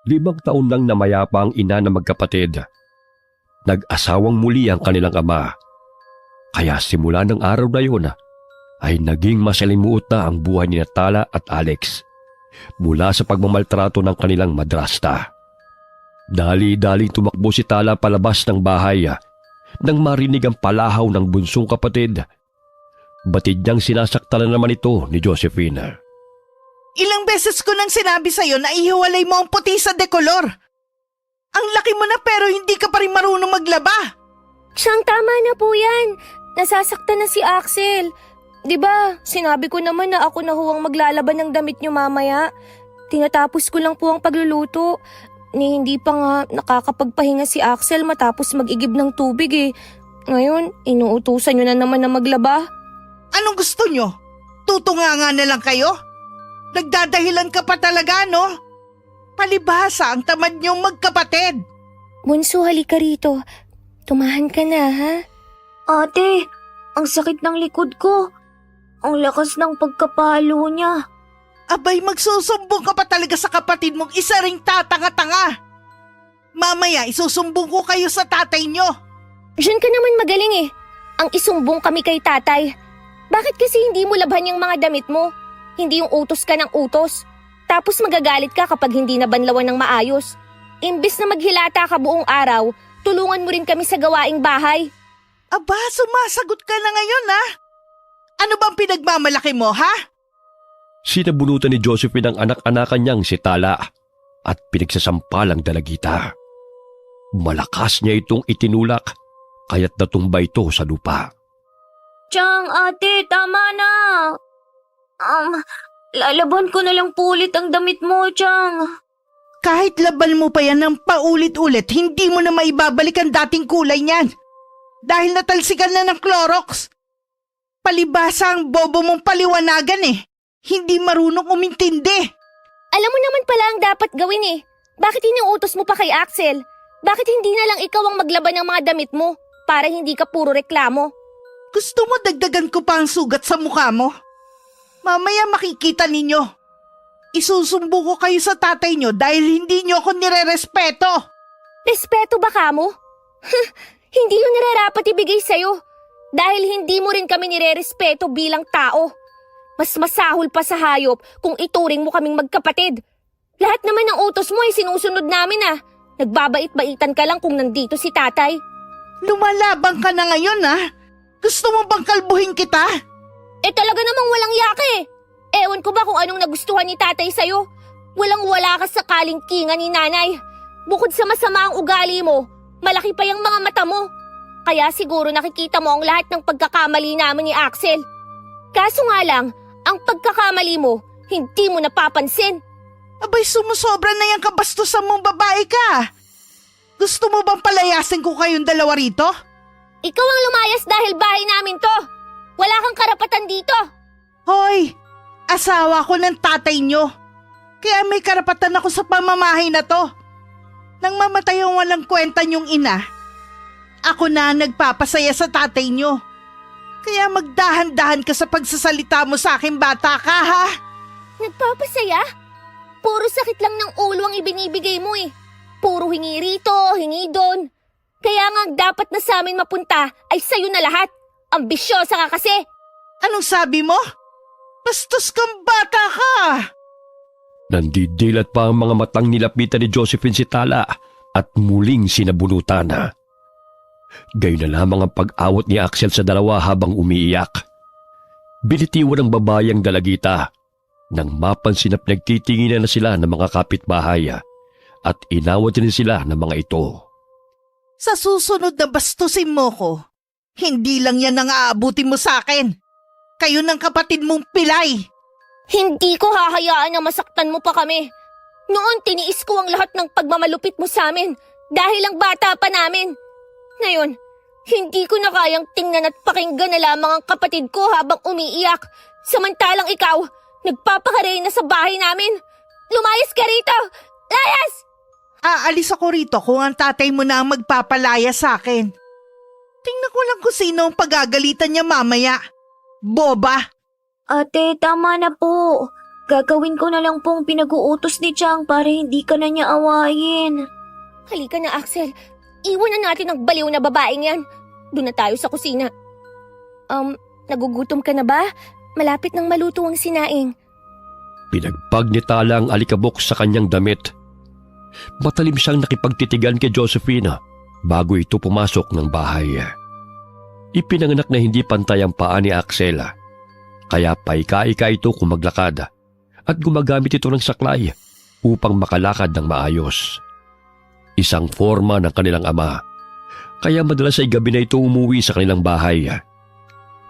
5 taon lang namayapa ang ina ng magkapatid. Nag-asawang muli ang kanilang ama. Kaya simula ng araw na yun ay naging masalimuot na ang buhay ni Tala at Alex mula sa pagmamaltrato ng kanilang madrasta. Dali-daling tumakbo si Tala palabas ng bahay nang marinig ang palahaw ng bunsong kapatid. Batid niyang sinasaktan na naman ito ni Josephine. Ilang beses ko nang sinabi sa'yo na ihiwalay mo ang puti sa dekolor. Ang laki mo na pero hindi ka pa rin marunong maglaba. Siyang tama na po yan. Nasasaktan na si Axel. 'Di ba, sinabi ko naman na ako na huwang maglalaban ng damit niyo mamaya. Tinatapos ko lang po ang pagluluto. Ni hindi pa nga nakakapagpahinga si Axel matapos mag-igib ng tubig eh. Ngayon, inuutusan niyo na naman na maglaba. Anong gusto nyo? Tutunganga na lang kayo? Nagdadahilan ka pa talaga, no? Palibhasa ang tamad niyong magkapatid. Bunso, halika rito. Tumahan ka na, ha? Ate, ang sakit ng likod ko. Ang lakas ng pagkapalo niya. Abay, magsusumbong ka pa talaga sa kapatid mong isa ring tatanga-tanga. Mamaya, isusumbong ko kayo sa tatay nyo. Diyan ka naman magaling eh. Ang isumbong kami kay tatay. Bakit kasi hindi mo labhan yung mga damit mo? Hindi yung utos ka ng utos. Tapos magagalit ka kapag hindi nabanlawan ng maayos. Imbes na maghilata ka buong araw, tulungan mo rin kami sa gawaing bahay. Aba, sumasagot ka na ngayon, ha? Ano bang pinagmamalaki mo, ha? Sinabunutan ni Josephine ang anak-anakan niyang si Tala at pinagsasampalang dalagita. Malakas niya itong itinulak kaya't natumba ito sa lupa. Chang, ate, tama na. Lalaban ko na lang po ulit ang damit mo, Chang. Kahit laban mo pa yan ng paulit-ulit, hindi mo na maibabalik ang dating kulay niyan. Dahil natalsikan na ng Clorox. Palibhasa ang bobo mong paliwanagan eh. Hindi marunong umintindi. Alam mo naman pala ang dapat gawin eh. Bakit inuutos mo pa kay Axel? Bakit hindi na lang ikaw ang maglaban ng mga damit mo para hindi ka puro reklamo? Gusto mo dagdagan ko pa ang sugat sa mukha mo? Mamaya makikita ninyo. Isusumbong ko kayo sa tatay nyo dahil hindi nyo ako nirerespeto. Respeto ba ka mo? Hindi yun nararapat ibigay sa'yo. Dahil hindi mo rin kami nirerespeto bilang tao. Mas masahol pa sa hayop kung ituring mo kaming magkapatid. Lahat naman ng utos mo ay sinusunod namin ah. Nagbabait-baitan ka lang kung nandito si tatay. Lumalabang ka na ngayon ah. Gusto mo bang kalbuhin kita? Talaga namang walang yaka eh. Ewan ko ba kung anong nagustuhan ni tatay sa'yo. Walang-wala ka sa kalingkingan ni nanay. Bukod sa masama ang ugali mo, malaki pa yung mga mata mo. Kaya siguro nakikita mo ang lahat ng pagkakamali namin ni Axel. Kaso nga lang, ang pagkakamali mo, hindi mo napapansin. Abay, sumusobra na yung kabastusan mong babae ka. Gusto mo bang palayasin ko kayong dalawa rito? Ikaw ang lumayas dahil bahay namin to. Wala kang karapatan dito. Hoy, asawa ko ng tatay nyo. Kaya may karapatan ako sa pamamahay na to. Nang mamatay ang walang kwenta nyong ina, ako na ang nagpapasaya sa tatay nyo. Kaya magdahan-dahan ka sa pagsasalita mo sa akin, bata ka, ha? Nagpapasaya? Puro sakit lang ng ulo ang ibinibigay mo eh. Puro hingi rito, hingi doon. Kaya nga dapat na sa amin mapunta ay sa'yo na lahat. Ambisyosa ka kasi. Anong sabi mo? Bastos kang bata ka. Nandidilat pa ang mga matang nilapitan ni Josephine si Tala at muling sinabunutan na. Gayun na lamang ang pag-awat ni Axel sa dalawa habang umiiyak. Binitiwan ng babae ang dalagita nang mapansin na pinagtitinginan na sila ng mga kapitbahay at inawat din sila ng mga ito. Sa susunod na bastusin mo ko, hindi lang yan ang aabutin mo sa akin. Kayo ng kapatid mong pilay. Hindi ko hahayaan na masaktan mo pa kami. Noon tiniis ko ang lahat ng pagmamalupit mo sa amin dahil ang bata pa namin. Ngayon, hindi ko na kayang tingnan at pakinggan na lamang ang kapatid ko habang umiiyak. Samantalang ikaw, nagpapakaray na sa bahay namin. Lumayas ka rito! Layas! Aalis ako rito kung ang tatay mo na ang magpapalaya sa akin. Tingnan ko lang kung sino ang pagagalitan niya mamaya. Boba! Ate, tama na po. Gagawin ko na lang pong pinag-uutos ni Chang para hindi ka na niya awayin. Halika na, Axel. Iwan na natin ang baliw na babaeng yan. Doon na tayo sa kusina. Nagugutom ka na ba? Malapit nang maluto ang sinaing. Pinagpag ni Tala ang alikabok sa kanyang damit. Matalim siyang nakipagtitigan kay Josephine bago ito pumasok ng bahay. Ipinanganak na hindi pantay ang paa ni Axel, kaya paika-ika ito kung maglakad at gumagamit ito ng saklay upang makalakad ng maayos. Isang forma ng kanilang ama, kaya madalas ay gabi na ito umuwi sa kanilang bahay.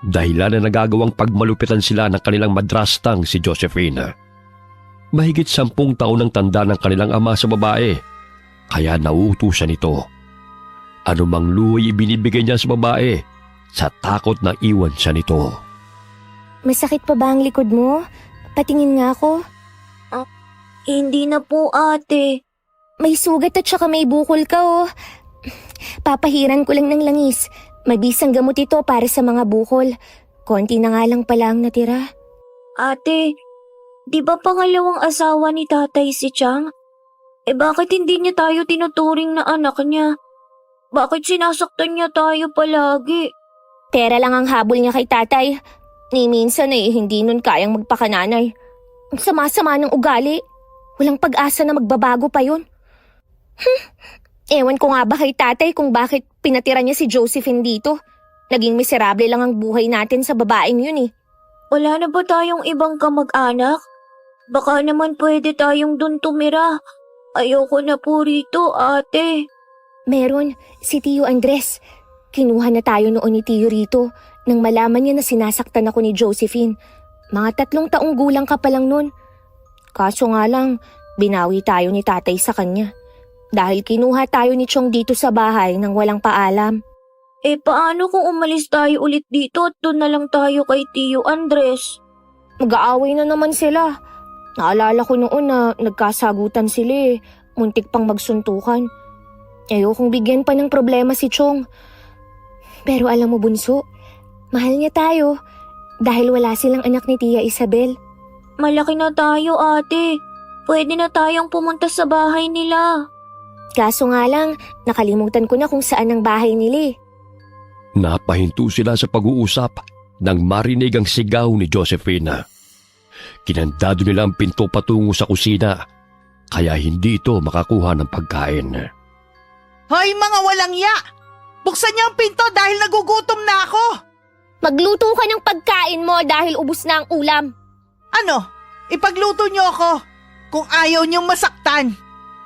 Dahilan na nagagawang pagmalupitan sila ng kanilang madrastang si Josephine. Mahigit 10 taon ang tanda ng kanilang ama sa babae, kaya nauutusan nito. Anumang luhoy ibinibigay niya sa babae sa takot na iwan siya nito. Masakit pa ba ang likod mo? Patingin nga ako. Hindi na po, ate. May sugat at saka may bukol ka, oh. Papahiran ko lang ng langis. Mabisang gamot ito para sa mga bukol. Konti na nga lang pala ang natira. Ate, di ba pangalawang asawa ni tatay si Chang? Bakit hindi niya tayo tinuturing na anak niya? Bakit sinasaktan niya tayo palagi? Pera lang ang habol niya kay tatay. Ni minsan hindi nun kayang magpakananay. Ang sama-sama ng ugali. Walang pag-asa na magbabago pa yun. Ewan ko nga ba kay tatay kung bakit pinatira niya si Josephine dito. Naging miserable lang ang buhay natin sa babaeng yun eh. Wala na ba tayong ibang kamag-anak? Baka naman pwede tayong dun tumira. Ayoko na po rito, ate. Meron, si Tio Andres. Kinuha na tayo noon ni Tio rito nang malaman niya na sinasaktan ako ni Josephine. Mga 3 taong gulang ka pa lang nun. Kaso nga lang, binawi tayo ni tatay sa kanya. Dahil kinuha tayo ni Chong dito sa bahay nang walang paalam. Paano kung umalis tayo ulit dito at doon na lang tayo kay Tio Andres? Mag-aaway na naman sila. Naalala ko noon na nagkasagutan sila eh. Muntik pang magsuntukan. Ayokong bigyan pa ng problema si Chong. Pero alam mo bunso, mahal niya tayo dahil wala silang anak ni Tia Isabel. Malaki na tayo, ate. Pwede na tayong pumunta sa bahay nila. Kaso nga lang, nakalimutan ko na kung saan ang bahay nila. Napahinto sila sa pag-uusap nang marinig ang sigaw ni Josephine. Kinandado nila ang pinto patungo sa kusina, kaya hindi ito makakuha ng pagkain. Hoy mga walang ya! Buksan niyo ang pinto dahil nagugutom na ako! Magluto ka ng pagkain mo dahil ubos na ang ulam. Ano? Ipagluto niyo ako kung ayaw niyong masaktan.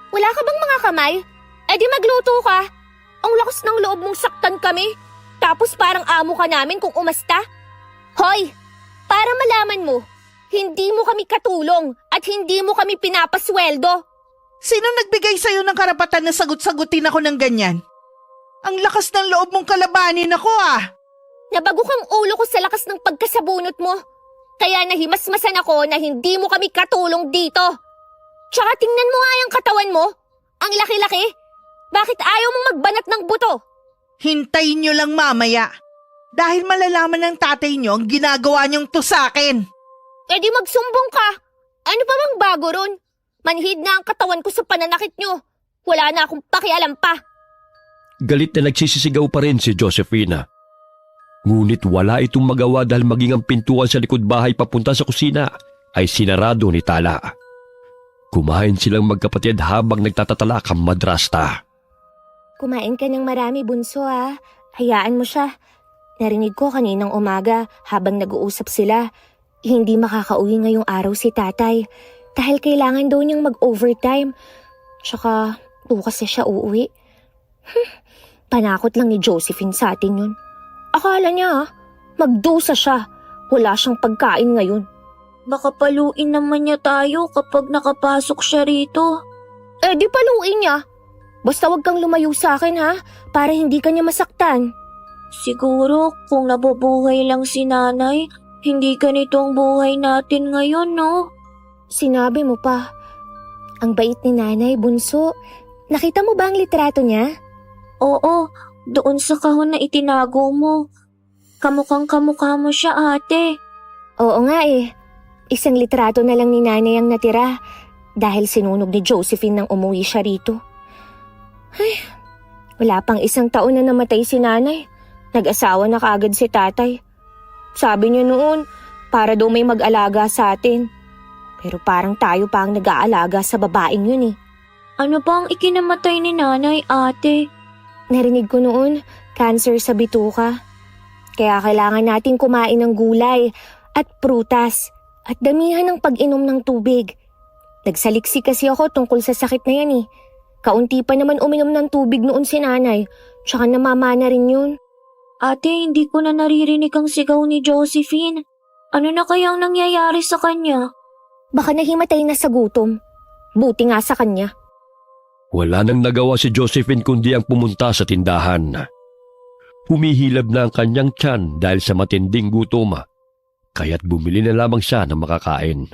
Wala ka bang mga kamay? Di magluto ka. Ang lakas ng loob mong saktan kami. Tapos parang amo ka namin kung umasta. Hoy, para malaman mo, hindi mo kami katulong at hindi mo kami pinapasweldo. Sino nagbigay sa'yo ng karapatan na sagot-sagutin ako ng ganyan? Ang lakas ng loob mong kalabanin ako ah! Nabago kang ulo ko sa lakas ng pagkasabunot mo. Kaya nahimasmasan ako na hindi mo kami katulong dito. Tsaka tingnan mo nga yung katawan mo. Ang laki-laki. Bakit ayaw mong magbanat ng buto? Hintayin niyo lang mamaya. Dahil malalaman ng tatay niyo ang ginagawa niyong to sa akin. Di magsumbong ka. Ano pa bang bago ron? Manhid na ang katawan ko sa pananakit niyo. Wala na akong pakialam pa. Galit na nagsisisigaw pa rin si Josephine. Ngunit wala itong magawa dahil maging ang pintuan sa likod bahay papunta sa kusina ay sinarado ni Tala. Kumain silang magkapatid habang nagtatatalak ang madrasta. Kumain ka ng marami, bunso ah. Hayaan mo siya. Narinig ko kaninang umaga habang nag-uusap sila. Hindi makakauwi ngayong araw si tatay dahil kailangan daw niyang mag-overtime. Tsaka bukas na siya uuwi. Panakot lang ni Josephine sa atin yun. Akala niya magdusa siya. Wala siyang pagkain ngayon. Baka paluin naman niya tayo kapag nakapasok siya rito. Di paluin niya. Basta wag kang lumayo sa akin ha, para hindi ka niya masaktan. Siguro kung nabubuhay lang si nanay, hindi ganito ang buhay natin ngayon, no? Sinabi mo pa. Ang bait ni nanay, bunso. Nakita mo ba ang litrato niya? Oo, doon sa kahon na itinago mo. Kamukhang kamukha mo siya, ate. Oo nga eh. Isang litrato na lang ni nanay ang natira dahil sinunog ni Josephine nang umuwi siya rito. Ay, wala pang isang taon na namatay si nanay. Nag-asawa na kaagad si tatay. Sabi niya noon, para daw may mag-alaga sa atin. Pero parang tayo pa ang nag-aalaga sa babaeng yun eh. Ano pa ang ikinamatay ni nanay, ate? Narinig ko noon, cancer sa bituka. Kaya kailangan nating kumain ng gulay at prutas at damihan ng pag-inom ng tubig. Nagsaliksi kasi ako tungkol sa sakit na yan eh. Kaunti pa naman uminom ng tubig noon si nanay, tsaka namamana rin yun. Ate, hindi ko na naririnig ang sigaw ni Josephine. Ano na kayang nangyayari sa kanya? Baka nahimatay na sa gutom. Buti nga sa kanya. Wala nang nagawa si Josephine kundi ang pumunta sa tindahan. Humihilab na ang kanyang tiyan dahil sa matinding gutom, kaya't bumili na lamang siya ng makakain.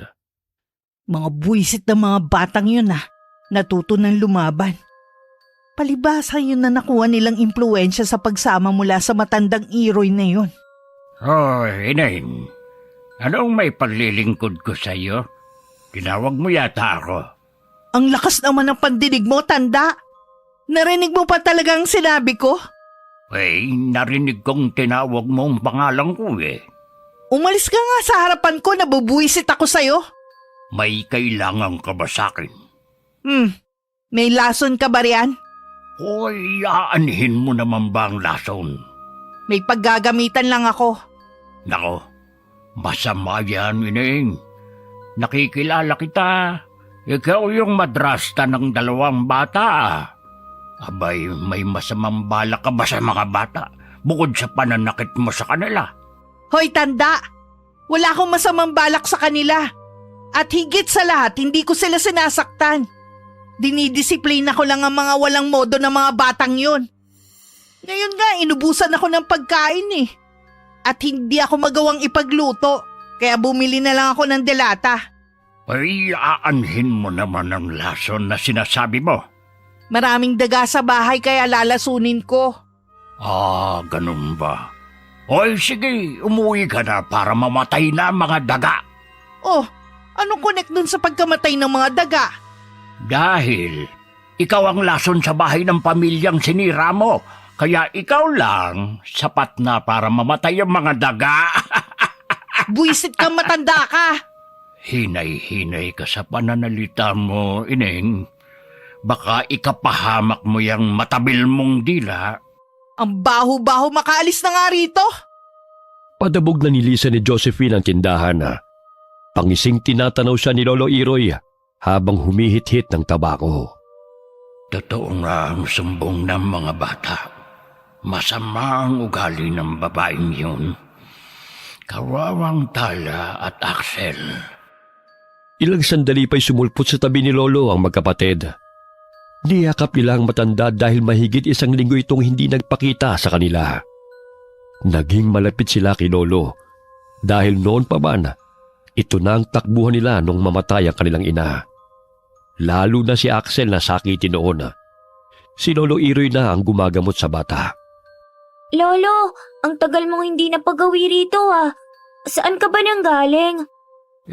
Mga buwisit na mga batang yun natuto ng lumaban. Palibhasa yun na nakuha nilang impluensya sa pagsama mula sa matandang Iroy na yun. Oh, Inain. Anong may paglilingkod ko sa'yo? Tinawag mo yata ako. Ang lakas naman ng pandinig mo, tanda. Narinig mo pa talaga ang sinabi ko? Narinig kong tinawag mo ang pangalan ko eh. Umalis ka nga sa harapan ko, nabubuwisit ako sa'yo. May kailangan ka ba sa'kin? May lason ka ba riyan? Hoy, aanhin mo naman ba ang lason? May paggagamitan lang ako. Nako, masama yan, Ining. Nakikilala kita. Ikaw yung madrasta ng 2 bata. Abay, may masamang balak ka ba sa mga bata bukod sa pananakit mo sa kanila? Hoy, tanda! Wala akong masamang balak sa kanila. At higit sa lahat, hindi ko sila sinasaktan. Dinidisiplina ko lang ang mga walang modo ng mga batang yun. Ngayon nga, inubusan ako ng pagkain eh. At hindi ako magawang ipagluto, kaya bumili na lang ako ng delata. Aanhin mo naman ang lason na sinasabi mo. Maraming daga sa bahay kaya lalasunin ko. Ganun ba? Hoy, sige, umuwi ka na para mamatay na ang mga daga. Oh, anong connect dun sa pagkamatay ng mga daga? Dahil ikaw ang lason sa bahay ng pamilyang sinira mo, kaya ikaw lang sapat na para mamatay ang mga daga. Buisit kang matanda ka. Hinay-hinay ka sa pananalita mo, Ineng. Baka ikapahamak mo yung matabil mong dila. Ang baho-baho, makaalis na nga rito. Padabog na nilisan ni Josephine ang tindahan. Pangising tinatanaw siya ni Lolo Iroy habang humihit-hit ng tabako. Totoo nga ang sumbong ng mga bata. Masama ang ugali ng babaeng yun. Kawawang Tala at Axel. Ilang sandali pa'y sumulpot sa tabi ni Lolo ang magkapatid. Niyakap nila ang matanda dahil mahigit 1 linggo itong hindi nagpakita sa kanila. Naging malapit sila kay Lolo dahil noon pa man, ito na ang takbuhan nila nung mamatay ang kanilang ina. Lalo na si Axel na sakitin noon. Si Lolo Iroy na ang gumagamot sa bata. Lolo, ang tagal mong hindi napagawi rito Saan ka ba nang galing?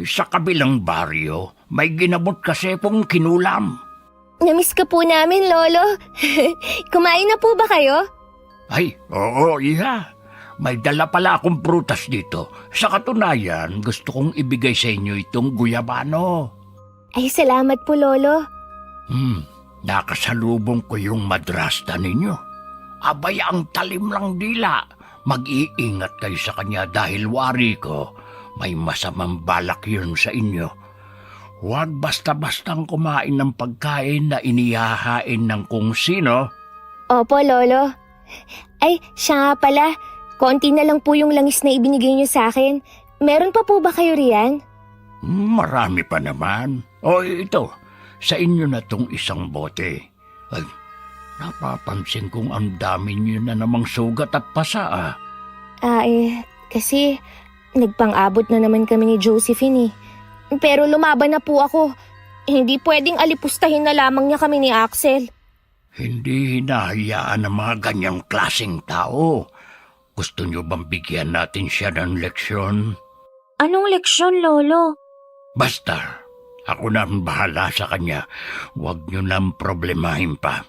Sa kabilang baryo, may ginamot kasi pong kinulam. Namiss ka po namin, Lolo. Kumain na po ba kayo? Ay, oo, Iha. May dala pala akong prutas dito. Sa katunayan, gusto kong ibigay sa inyo itong guyabano. Ay, salamat po, Lolo. Nakasalubong ko yung madrasta ninyo. Abay, ang talim lang dila. Mag-iingat kayo sa kanya dahil wari ko, may masamang balak yun sa inyo. Huwag basta-bastang kumain ng pagkain na inihahain ng kung sino. Opo, Lolo. Ay, siya nga pala. Konti na lang po yung langis na ibinigay niyo sa akin. Meron pa po ba kayo riyan? Marami pa naman. O ito, sa inyo na tong isang bote. Ay, napapansin kong ang dami niyo na namang sugat at pasa Kasi nagpang-abot na naman kami ni Josephine eh. Pero lumaban na po ako. Hindi pwedeng alipustahin na lamang niya kami ni Axel. Hindi hinahayaan ng mga ganyang klaseng tao. Gusto niyo bang bigyan natin siya ng leksyon? Anong leksyon, Lolo? Basta, ako na ang bahala sa kanya. Huwag niyo nang problemahin pa.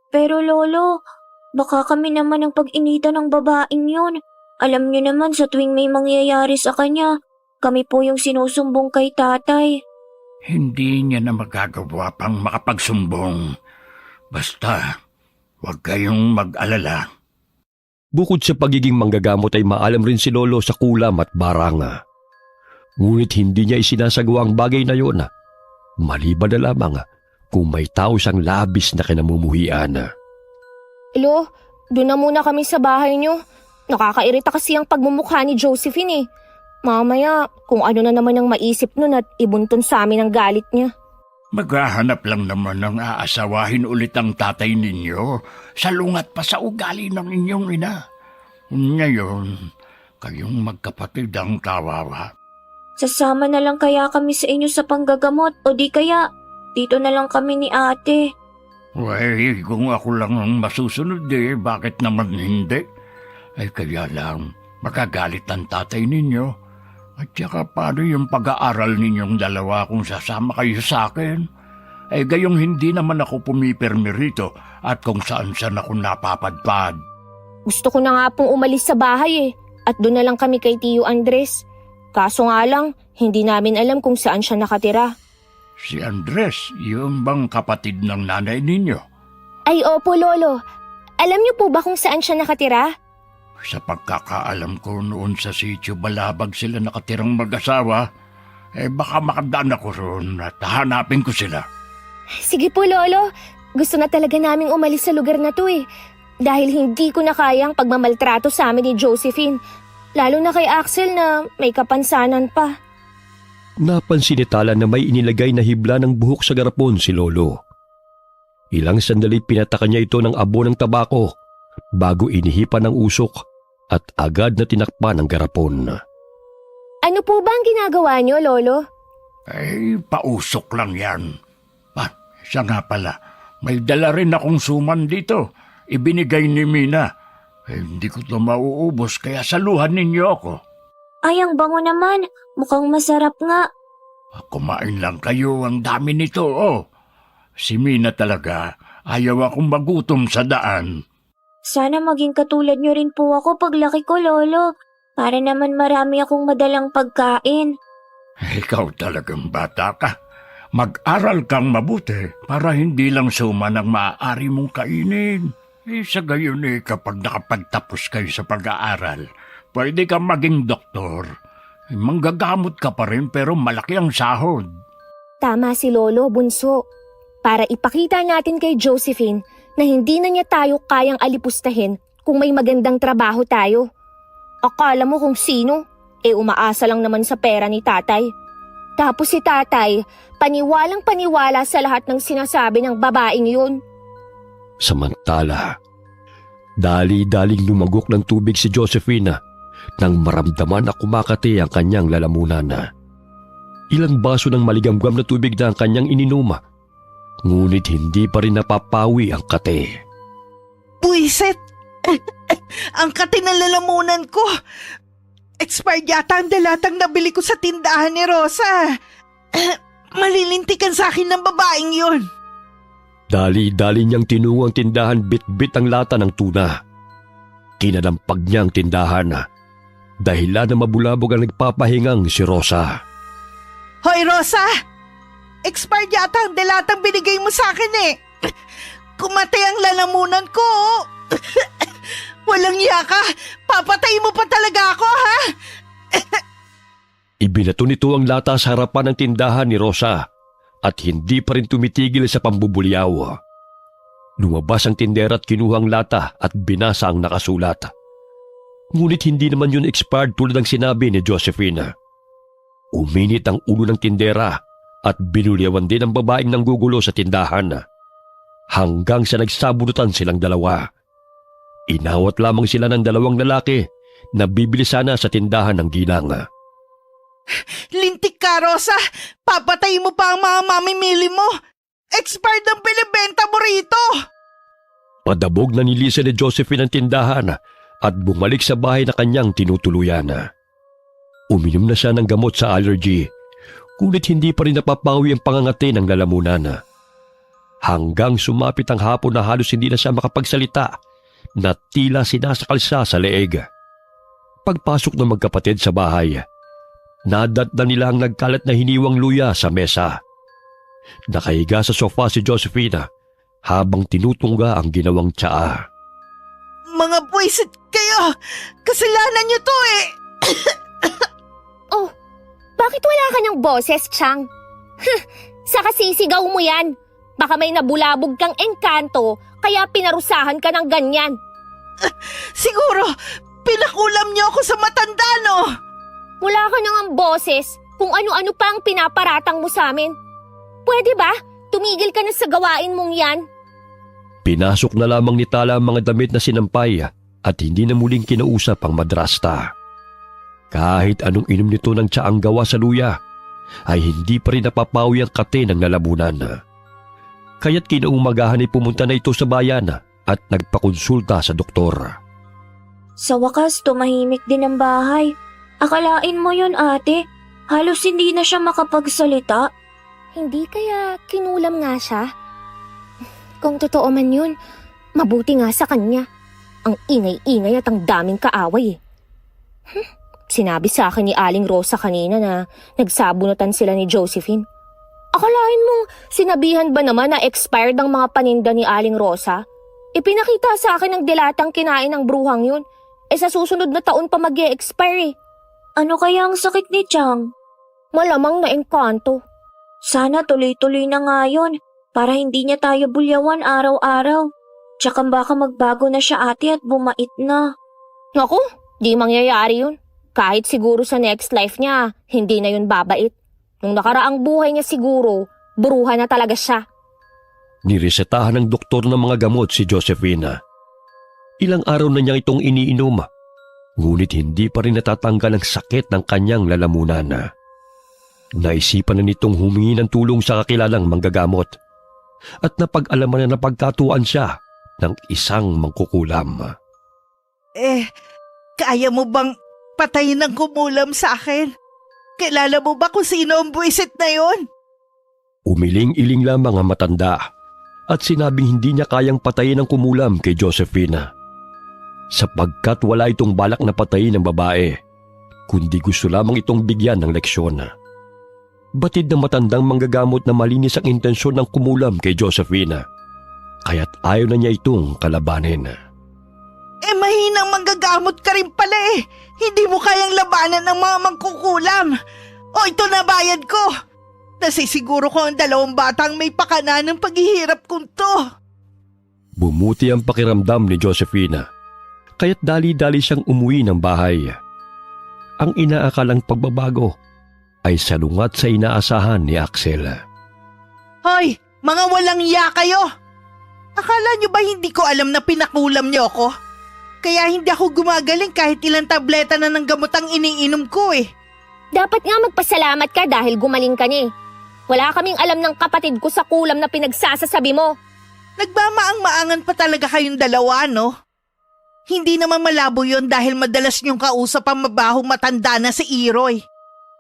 Pero Lolo, baka kami naman ang pag-initan ng babaeng yun. Alam niyo naman sa tuwing may mangyayari sa kanya, kami po yung sinusumbong kay tatay. Hindi niya na magagawa pang makapagsumbong. Basta, huwag kayong mag-alala. Bukod sa pagiging manggagamot ay maalam rin si Lolo sa kulam at baranga. Ngunit hindi niya isinasagawa ang bagay na yon. Maliban na lamang kung may tao siyang labis na kinamumuhian. Lo, doon na muna kami sa bahay niyo. Nakakairita kasi ang pagmumukha ni Josephine eh. Mamaya, kung ano na naman ang maisip nun at ibuntun sa amin ang galit niya. Maghahanap lang naman ng aasawahin ulit ang tatay ninyo. Salungat pa sa ugali ng inyong ina. Ngayon, kayong magkapatid ang kawawa. Sasama na lang kaya kami sa inyo sa panggagamot o di kaya dito na lang kami ni ate. Well, kung ako lang ang masusunod bakit naman hindi? Ay kaya lang, magagalit ang tatay ninyo. At saka paano yung pag-aaral ninyong dalawa kung sasama kayo sa akin? Ay gayong hindi naman ako pumipirmi rito at kung saan-saan ako napapadpad. Gusto ko na nga pong umalis sa bahay eh. At doon na lang kami kay Tio Andres. Kaso nga lang, hindi namin alam kung saan siya nakatira. Si Andres, yung bang kapatid ng nanay ninyo? Ay opo, Lolo. Alam niyo po ba kung saan siya nakatira? Sa pagkakaalam ko noon sa sitio Balabag sila nakatirang mag-asawa, baka makadaan ako roon at hanapin ko sila. Sige po, Lolo. Gusto na talaga naming umalis sa lugar na to eh. Dahil hindi ko na kayang pagmamaltrato sa amin ni Josephine. Lalo na kay Axel na may kapansanan pa. Napansin ni Tala na may inilagay na hibla ng buhok sa garapon si Lolo. Ilang sandali pinatakan niya ito ng abo ng tabako bago inihipan ng usok at agad na tinakpan ng garapon. Ano po ba ang ginagawa niyo, Lolo? Pausok lang yan. Siya nga pala, may dala rin akong suman dito. Ibinigay ni Mina. Hindi ko ito mauubos kaya saluhan ninyo ako. Ay, ang bango naman. Mukhang masarap nga. Kumain lang kayo, ang dami nito, oh. Si Mina talaga, ayaw akong magutom sa daan. Sana maging katulad niyo rin po ako paglaki ko, Lolo. Para naman marami akong madalang pagkain. Ikaw talagang bata ka. Mag-aral kang mabuti para hindi lang suman ang maaari mong kainin. Sa gayon kapag nakapagtapos kayo sa pag-aaral, pwede kang maging doktor. Manggagamot ka pa rin pero malaki ang sahod. Tama si Lolo, bunso. Para ipakita natin kay Josephine na hindi na niya tayo kayang alipustahin kung may magandang trabaho tayo. Akala mo kung sino? Umaasa lang naman sa pera ni tatay. Tapos si tatay, paniwalang paniwala sa lahat ng sinasabi ng babaeng yun. Samantala, dali-daling lumagok ng tubig si Josephine nang maramdaman na kumakati ang kanyang lalamunan. Ilang baso ng maligamgam na tubig na ang kanyang ininom, ngunit hindi pa rin napapawi ang kate. Buisit! Ang kati ng lalamunan ko! Expired yata ang dalatang nabili ko sa tindahan ni Rosa. Malilintikan sa akin ng babaeng yun. Dali-dali niyang tinungo ang tindahan bit-bit ang lata ng tuna. Kinalampag niya ang tindahan dahilan na mabulabog ang nagpapahingang si Rosa. Hoy Rosa! Expired yata ang dalatang binigay mo sa akin eh. Kumatay ang lalamunan ko. Walang iya ka. Papatay mo pa talaga ako, ha? Ibinato nito ang lata sa harapan ng tindahan ni Rosa at hindi pa rin tumitigil sa pambubulyaw. Lumabas ang tindera at kinuha ang lata at binasa ang nakasulat. Ngunit hindi naman yun expired tulad ng sinabi ni Josephine. Uminit ang ulo ng tindera at binulyawan din ang babaeng nanggugulo sa tindahan. Hanggang sa nagsabunutan silang dalawa. Inawat lamang sila ng dalawang lalaki na bibili sana sa tindahan ng ginang. Lintik ka, Rosa! Papatay mo pa ang mga mamimili mo! Expired ang binibenta mo rito! Padabog na nilisa ni Josephine ang tindahan at bumalik sa bahay na kanyang tinutuluyan. Uminom na siya ng gamot sa allergy, Ngunit hindi pa rin napapawi ang pangangati ng lalamunan. Hanggang sumapit ang hapon na halos hindi na siya makapagsalita na tila sinasakal siya sa leeg. Pagpasok ng magkapatid sa bahay, nadatna nila ang nagkalat na hiniwang luya sa mesa. Nakahiga sa sofa si Josephina habang tinutungga ang ginawang tsaa. Mga buwisit kayo! Kasalanan niyo to eh! Oh, bakit wala ka ng boses, Chang? Sa kasisigaw mo yan. Baka may nabulabog kang engkanto kaya pinarusahan ka ng ganyan. Siguro, pinakulam niyo ako sa matanda, no? Wala ka nang ang boses kung ano-ano pa ang pinaparatang mo sa amin. Pwede ba? Tumigil ka na sa gawain mong yan. Pinasok na lamang ni Tala ang mga damit na sinampay at hindi na muling kinausap ang madrasta. Kahit anong inom nito ng tsaang gawa sa luya, ay hindi pa rin napapawi ang kate ng lalamunan. Kaya't kinaumagahan ay pumunta na ito sa bayan at nagpakonsulta sa doktor. Sa wakas, tumahimik din ang bahay. Akalain mo yun, ate. Halos hindi na siya makapagsalita. Hindi kaya kinulam nga siya? Kung totoo man yun, mabuti nga sa kanya. Ang ingay-ingay at ang daming kaaway. Sinabi sa akin ni Aling Rosa kanina na nagsabunutan sila ni Josephine. Akalain mong sinabihan ba naman na expired ang mga paninda ni Aling Rosa? Ipinakita sa akin ng dilatang kinain ng bruhang yun. Sa susunod na taon pa mag-e-expire eh. Ano kaya ang sakit ni Chang? Malamang na engkanto. Sana tuloy-tuloy na nga yun para hindi niya tayo bulyawan araw-araw. Tsaka baka magbago na siya ate at bumait na. Naku, di mangyayari yun. Kahit siguro sa next life niya, hindi na yun babait. Nung nakaraang buhay niya siguro, buruhan na talaga siya. Niresetahan ng doktor ng mga gamot si Josephina. Ilang araw na niya itong iniinom, ngunit hindi pa rin natatanggal ang sakit ng kanyang lalamunan. Naisipan na nitong humingi ng tulong sa kakilalang manggagamot at napag-alaman na napagkatuan siya ng isang mangkukulam. Kaya mo bang patayin ng kumulam sa akin? Kilala mo ba kung sino ang buwisit na yon? Umiling-iling lamang ang matanda at sinabing hindi niya kayang patayin ang kumulam kay Josephina. Sapagkat wala itong balak na patayin ng babae, kundi gusto lamang itong bigyan ng leksyon. Batid ng matandang manggagamot na malinis ang intensyon ng kumulam kay Josephina, kaya't ayaw na niya itong kalabanin. Mahinang manggagamot ka rin pala eh. Hindi mo kayang labanan ng mga mangkukulam. O ito na bayad ko. Nasisiguro ko ang dalawang batang may pakana ng paghihirap kong to. Bumuti ang pakiramdam ni Josephina, kaya't dali-dali siyang umuwi ng bahay. Ang inaakalang pagbabago ay salungat sa inaasahan ni Axel. Hoy, mga walang iya kayo! Akala nyo ba hindi ko alam na pinakulam nyo ako? Kaya hindi ako gumagaling kahit ilang tableta na ng gamot ang iniinom ko eh. Dapat nga magpasalamat ka dahil gumaling ka ni. Wala kaming alam ng kapatid ko sa kulam na pinagsasasabi mo. Nagmamaang-maangan pa talaga kayong dalawa, no? Hindi naman malabo yon dahil madalas niyong kausap ang mabahong matanda na si Iroy.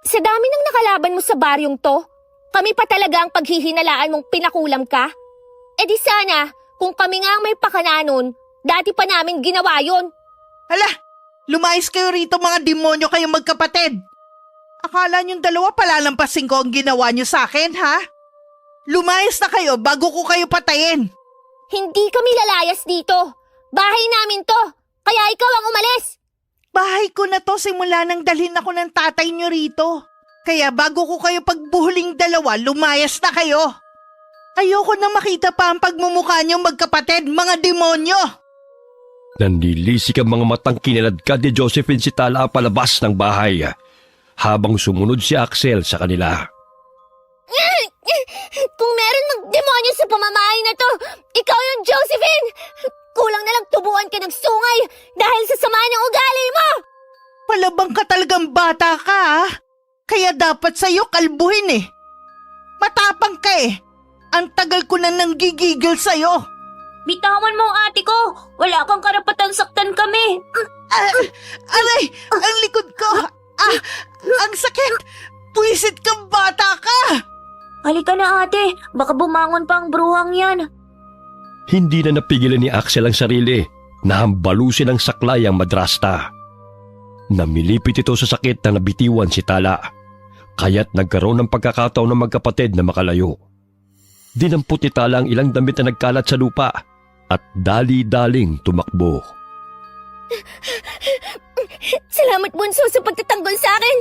Sa dami ng nakalaban mo sa baryong to, kami pa talaga ang paghihinalaan mong pinakulam ka? E di sana, kung kami nga ang may pakananon, dati pa namin ginawa yon. Hala, lumayas kayo rito mga demonyo kayong magkapatid. Akala niyong dalawa palalampasin ko ang ginawa niyo sa akin, ha? Lumayas na kayo bago ko kayo patayin. Hindi kami lalayas dito. Bahay namin to, kaya ikaw ang umalis. Bahay ko na to simula nang dalhin ako ng tatay niyo rito. Kaya bago ko kayo pagbuhuling dalawa, lumayas na kayo. Ayoko na makita pa ang pagmumukha niyong magkapatid, mga demonyo. Nanlilisik ang mga matang kinaladkad ni Josephine si Tala palabas ng bahay habang sumunod si Axel sa kanila. Kung meron mang demonyo sa pamamahay na to, ikaw yung Josephine! Kulang na lang tubuan ka ng sungay dahil sa sama ng ugali mo! Palabang ka talagang bata ka, ha? Kaya dapat sa'yo kalbuhin eh. Matapang ka eh. Ang tagal ko na nanggigigil sa'yo. Bitawan mo ang ate ko! Wala kang karapatang saktan kami! Aray! Ang likod ko! Ang sakit! Pwisit kang bata ka! Halika na ate, baka bumangon pa ang bruhang yan. Hindi na napigilan ni Axel ang sarili na hambalusin ng saklay ang madrasta. Namilipit ito sa sakit na nabitiwan si Tala, kaya't nagkaroon ng pagkakataon ng magkapatid na makalayo. Dinampot ni Tala ang ilang damit na nagkalat sa lupa at dali-daling tumakbo. Salamat, Bunso, sa pagtatanggol sa akin.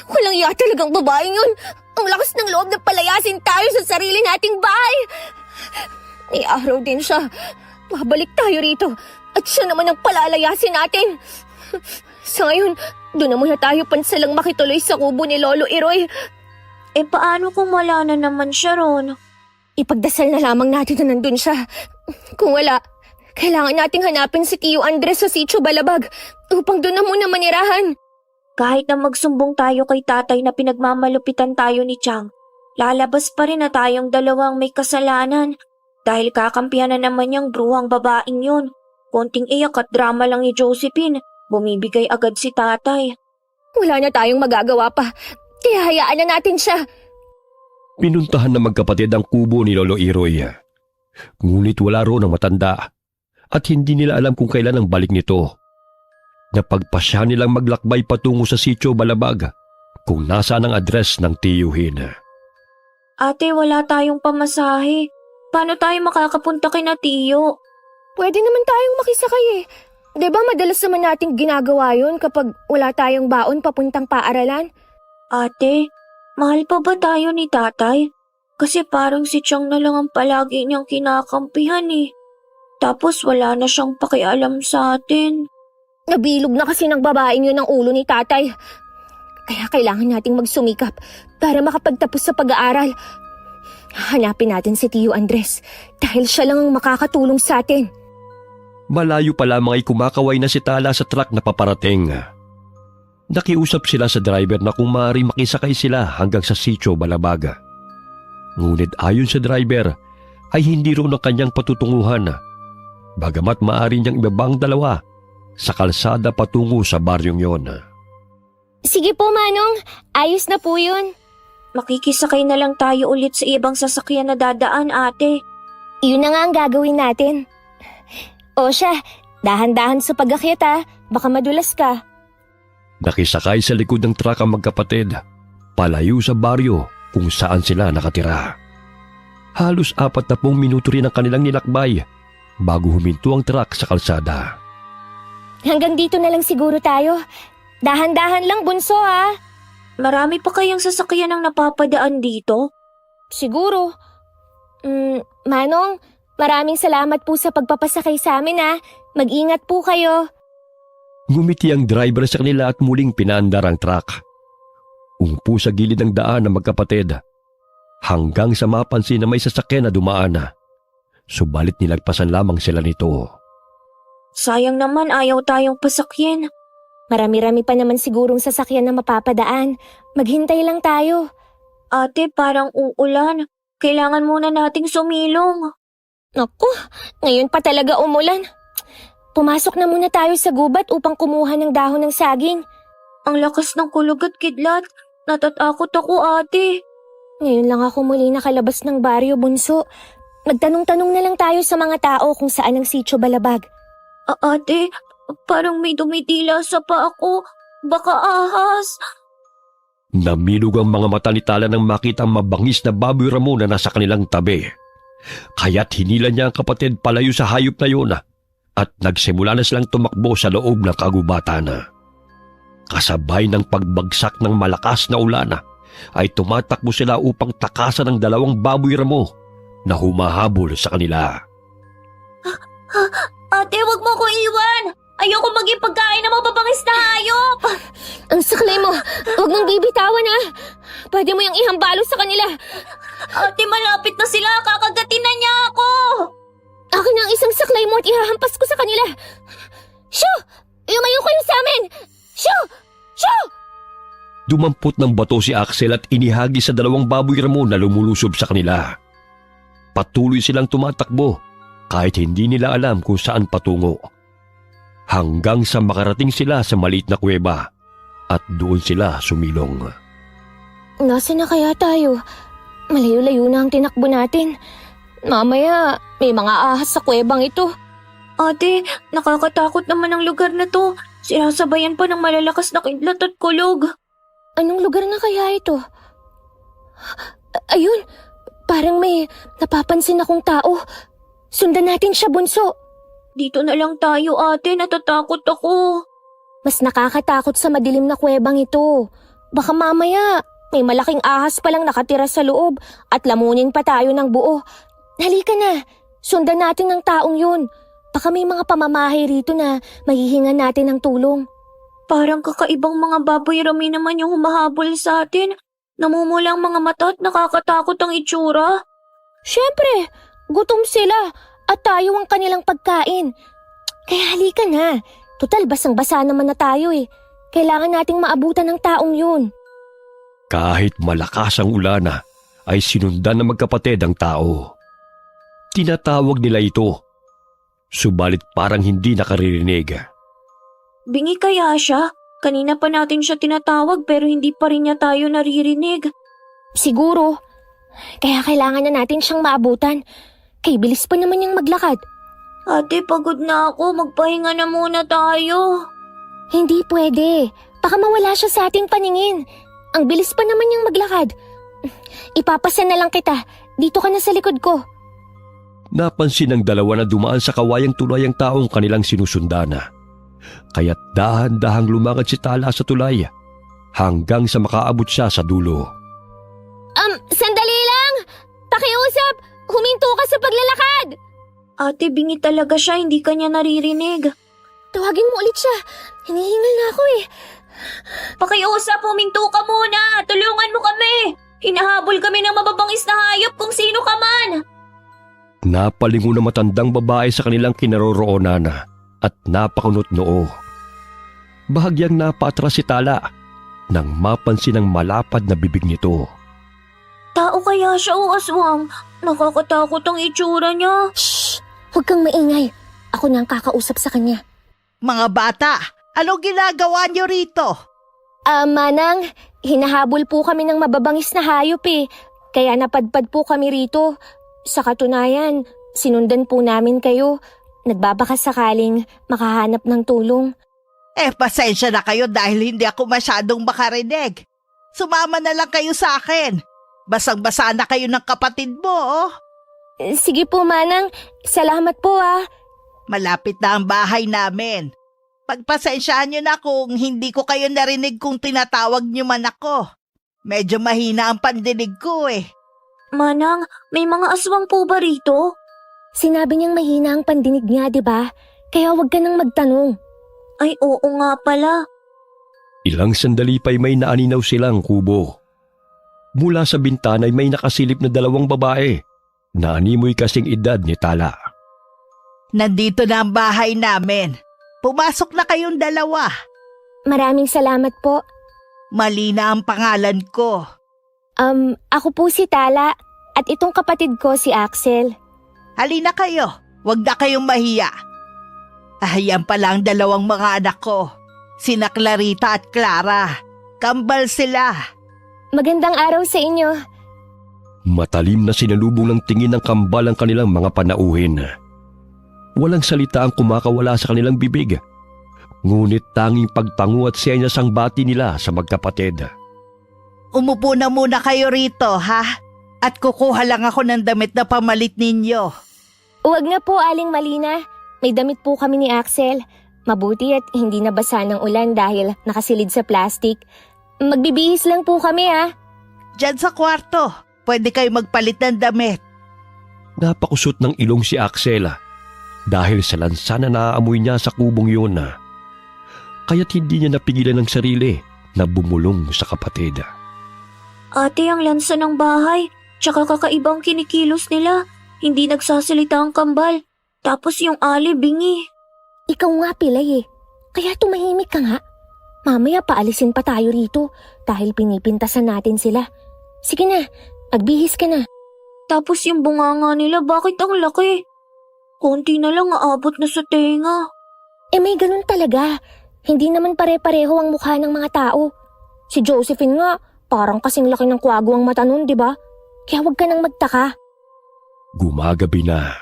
Walang iya talagang babaeng yun. Ang lakas ng loob na palayasin tayo sa sarili nating bahay. May araw din siya. Babalik tayo rito. At siya naman ang palalayasin natin. Sa ngayon, doon na muna tayo pansalang makituloy sa kubo ni Lolo Iroy. Paano kung wala na naman siya ron? Ipagdasal na lamang natin na nandun siya. Kung wala, kailangan nating hanapin si Tio Andres sa Sitio Balabag upang doon na muna manirahan. Kahit na magsumbong tayo kay tatay na pinagmamalupitan tayo ni Chang, lalabas pa rin na tayong dalawang may kasalanan dahil kakampihan na naman yung bruhang babaeng yun. Konting iyak at drama lang ni Josephine, bumibigay agad si tatay. Wala na tayong magagawa pa, kaya hayaan na natin siya. Pinuntahan ng magkapatid ang kubo ni Lolo Iroy. Ngunit wala roon ang matanda at hindi nila alam kung kailan ang balik nito. Napagpasya nilang maglakbay patungo sa Sitio Balabag kung nasaan ang address ng tiyuhin. Ate, wala tayong pamasahe. Paano tayo makakapunta kina Tiyo? Pwede naman tayong makisakay eh. Diba madalas naman nating ginagawa yun kapag wala tayong baon papuntang paaralan? Ate, mahal pa ba tayo ni tatay? Kasi parang si Chang na lang ang palagi niyang kinakampihan eh. Tapos wala na siyang pakialam sa atin. Nabilog na kasi ng babaeng yun ang ulo ni tatay. Kaya kailangan nating magsumikap para makapagtapos sa pag-aaral. Hanapin natin si Tio Andres dahil siya lang ang makakatulong sa atin. Malayo pa lamang ay kumakaway na si Tala sa truck na paparating. Nakiusap sila sa driver na kung maaari makisakay sila hanggang sa Sitio Balabag. Ngunit ayon sa driver ay hindi rin ang kanyang patutunguhan. Bagamat maaari niyang ibabang dalawa sa kalsada patungo sa baryong yon. Sige po, Manong. Ayos na po yun. Makikisakay na lang tayo ulit sa ibang sasakyan na dadaan, ate. Yun na nga ang gagawin natin. O siya, dahan-dahan sa pag-akyat ha. Baka madulas ka. Nakisakay sa likod ng truck ang magkapatid, palayo sa baryo kung saan sila nakatira. Halos 40 minuto rin ang kanilang nilakbay bago huminto ang truck sa kalsada. Hanggang dito na lang siguro tayo. Dahan-dahan lang, Bunso ha. Marami pa kayang sasakyan ang napapadaan dito? Siguro. Manong, maraming salamat po sa pagpapasakay sa amin ha. Mag-ingat po kayo. Ngumiti ang driver sa kanila at muling pinaandar ang truck. Umpo sa gilid ng daan ng magkapatid hanggang sa mapansin na may sasakyan na dumaan. Subalit nilagpasan lamang sila nito. Sayang naman ayaw tayong pasakyan. Marami-rami pa naman sigurong sasakyan na mapapadaan. Maghintay lang tayo. Ate, parang uulan. Kailangan muna nating sumilong. Naku, ngayon pa talaga umulan. Pumasok na muna tayo sa gubat upang kumuha ng dahon ng saging. Ang lakas ng kulog at kidlat. Natatakot ako, ate. Ngayon lang ako muli nakalabas ng baryo, Bunso. Magtanong-tanong na lang tayo sa mga tao kung saan ang Sitio Balabag. Ate, parang may dumitila sa pa ako. Baka ahas. Namilog ang mga mata ni Tala nang makita ang mabangis na baboy ramo na nasa kanilang tabi. Kaya't hinila niya ang kapatid palayo sa hayop na yun at nagsimula na silang tumakbo sa loob ng kagubatan. Kasabay ng pagbagsak ng malakas na ulan ay tumatakbo sila upang takasan ng dalawang baboy ramo na humahabol sa kanila. Ate, wag mo ko iwan. Ayoko maging pagkain ng mababangis na hayop. Ang saklay mo, huwag mong bibitawan ha. Pwede mo yung ihambalo sa kanila. Ate, malapit na sila. Kakagatin na niya ako. Akin ang isang saklay mo at ihahampas ko sa kanila. Shoo! Lumayo kayo sa amin! Shoo! Shoo! Dumampot ng bato si Axel at inihagi sa dalawang baboy ramo na lumulusob sa kanila. Patuloy silang tumatakbo kahit hindi nila alam kung saan patungo. Hanggang sa makarating sila sa maliit na kuweba at doon sila sumilong. Nasaan na kaya tayo? Malayo-layo na ang tinakbo natin. Mamaya, may mga ahas sa kuwebang ito. Ate, nakakatakot naman ang lugar na to. Sinasabayan pa ng malalakas na kidlat at kulog. Anong lugar na kaya ito? Ayun, parang may napapansin akong tao. Sundan natin siya, bunso. Dito na lang tayo, ate. Natatakot ako. Mas nakakatakot sa madilim na kuwebang ito. Baka mamaya, may malaking ahas palang nakatira sa loob at lamunin pa tayo ng buo. Halika na, sundan natin ang taong yun. Baka may mga pamamahay rito na mahihingan natin ng tulong. Parang kakaibang mga baboy rami naman yung humahabol sa atin. Namumulang mga mata at nakakatakot ang itsura. Siyempre, gutom sila at tayo ang kanilang pagkain. Kaya halika na. Total, basang-basa naman na tayo eh. Kailangan nating maabutan ng taong yun. Kahit malakas ang ulan ay sinundan ng magkapatid ang tao. Tinatawag nila ito, subalit parang hindi nakaririnig. Bingi kaya siya? Kanina pa natin siya tinatawag pero hindi pa rin niya tayo naririnig. Siguro. Kaya kailangan na natin siyang maabutan. Kay bilis pa naman niyang maglakad. Ate, pagod na ako. Magpahinga na muna tayo. Hindi pwede. Baka mawala siya sa ating paningin. Ang bilis pa naman niyang maglakad. Ipapasa na lang kita. Dito ka na sa likod ko. Napansin ng dalawa na dumaan sa kawayang tulay ang taong kanilang sinusundana. Kaya't dahan-dahang lumakad si Tala sa tulay hanggang sa makaabot siya sa dulo. Sandali lang! Pakiusap! Huminto ka sa paglalakad! Ate, bingi talaga siya. Hindi kanya naririnig. Tawagin mo ulit siya. Hinihingal na ako eh. Pakiusap, huminto ka muna. Tulungan mo kami. Hinahabol kami ng mababangis na hayop kung sino ka man. Napalingon na matandang babae sa kanilang kinaroroonan at napakunot noo. Bahagyang napaatras si Tala nang mapansin ang malapad na bibig nito. Tao kaya siya o aswang? Nakakatakot ang itsura niya. Shh! Huwag kang maingay. Ako na ang kakausap sa kanya. Mga bata, anong ginagawa niyo rito? Manang, hinahabol po kami ng mababangis na hayop eh. Kaya napadpad po kami rito. Sa katunayan, sinundan po namin kayo. Nagbabaka sakaling makahanap ng tulong. Pasensya na kayo dahil hindi ako masyadong makarinig. Sumama na lang kayo sa akin. Basang-basa na kayo ng kapatid mo, oh. Sige po, Manang. Salamat po ah. Malapit na ang bahay namin. Pagpasensyaan niyo na kung hindi ko kayo narinig kung tinatawag niyo man ako. Medyo mahina ang pandinig ko eh. Manang, may mga aswang po ba rito? Sinabi niyang mahina ang pandinig niya, di ba? Kaya huwag ka nang magtanong. Ay, oo nga pala. Ilang sandali pa'y may naaninaw silang kubo. Mula sa bintana ay may nakasilip na dalawang babae na animoy kasing edad ni Tala. Nandito na ang bahay namin. Pumasok na kayong dalawa. Maraming salamat po. Malina ang pangalan ko. Ako po si Tala at itong kapatid ko si Axel. Halina kayo. Huwag na kayong mahiya. Yan pala ang dalawang mga anak ko. Sina Clarita at Clara. Kambal sila. Magandang araw sa inyo. Matalim na sinalubong ng tingin ng kambal ang kanilang mga panauhin. Walang salita ang kumakawala sa kanilang bibig. Ngunit tanging pagtango at senyas ang bati nila sa magkapatid. Umupo na muna kayo rito, ha? At kukuha lang ako ng damit na pamalit ninyo. Huwag na po, Aling Malina. May damit po kami ni Axel. Mabuti at hindi nabasa ng ulan dahil nakasilid sa plastic. Magbibihis lang po kami, ha? Diyan sa kwarto. Pwede kayo magpalit ng damit. Napakusot ng ilong si Axel dahil sa lansa na naaamoy niya sa kubong yun. Kaya't hindi niya napigilan ng sarili na bumulong sa kapatid. Ate, ang lansa ng bahay. Tsaka kakaibang kinikilos nila. Hindi nagsasalita ang kambal. Tapos yung ali, bingi. Ikaw nga, Pilay eh. Kaya tumahimik ka nga. Mamaya paalisin pa tayo rito dahil pinipintasan natin sila. Sige na, magbihis ka na. Tapos yung bunganga nila, bakit ang laki? Konti na lang aabot na sa tenga. May ganun talaga. Hindi naman pare-pareho ang mukha ng mga tao. Si Josephine nga, Parang kasing laki ng kwago ang mata nun, di ba? Kaya huwag ka nang magtaka. Gumagabi na,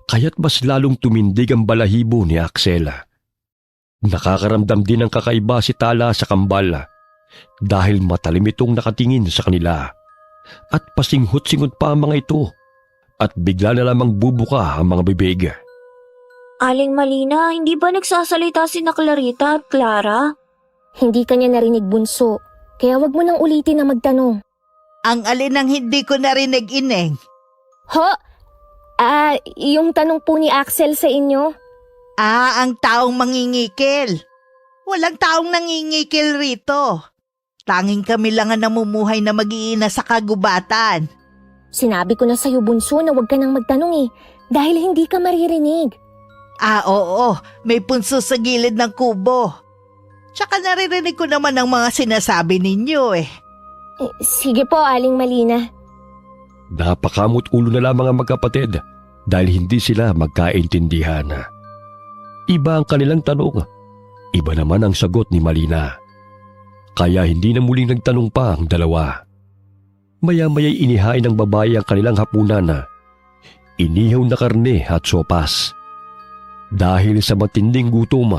kaya't mas lalong tumindig ang balahibo ni Axel. Nakakaramdam din ng kakaiba si Tala sa kambal dahil matalim itong nakatingin sa kanila at pasinghot-singhot pa ang mga ito at bigla na lamang bubuka ang mga bibig. Aling Malina, hindi ba nagsasalita si na Clarita at Clara? Hindi ka niya narinig, bunso. Kaya wag mo nang ulitin na magtanong. Ang alin ang hindi ko narinig, Ineng? Ho? Yung tanong po ni Axel sa inyo? Ang taong mangingikil. Walang taong nangingikil rito. Tanging kami lang ang namumuhay na mag-iina sa kagubatan. Sinabi ko na sa'yo, bunso, na wag ka nang magtanong dahil hindi ka maririnig. Oo, may punso sa gilid ng kubo. Tsaka naririnig ko naman ang mga sinasabi ninyo Sige po, Aling Malina. Napakamot ulo na lamang ang magkapatid dahil hindi sila magkaintindihan. Iba ang kanilang tanong, iba naman ang sagot ni Malina. Kaya hindi na muling nagtanong pa ang dalawa. Maya-maya'y inihain ng babae ang kanilang hapunan. Inihaw na karne at sopas. Dahil sa matinding gutom,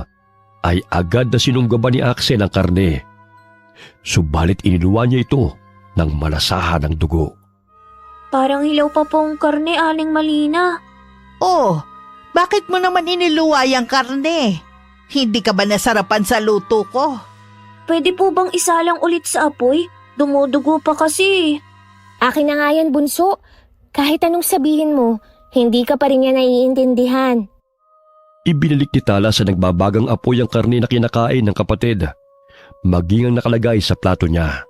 ay agad na sinunggaban ni Axel ang karne. Subalit iniluwa niya ito ng malasahan ng dugo. Parang hilaw pa pong karne, Aling Malina. Bakit mo naman iniluway ang karne? Hindi ka ba nasarapan sa luto ko? Pwede po bang isalang ulit sa apoy? Dumudugo pa kasi. Akin na nga yan, bunso. Kahit anong sabihin mo, hindi ka pa rin niya naiintindihan. Ibinalik ni Tala sa nagbabagang apoy ang karne na kinakain ng kapatid, maging ang nakalagay sa plato niya.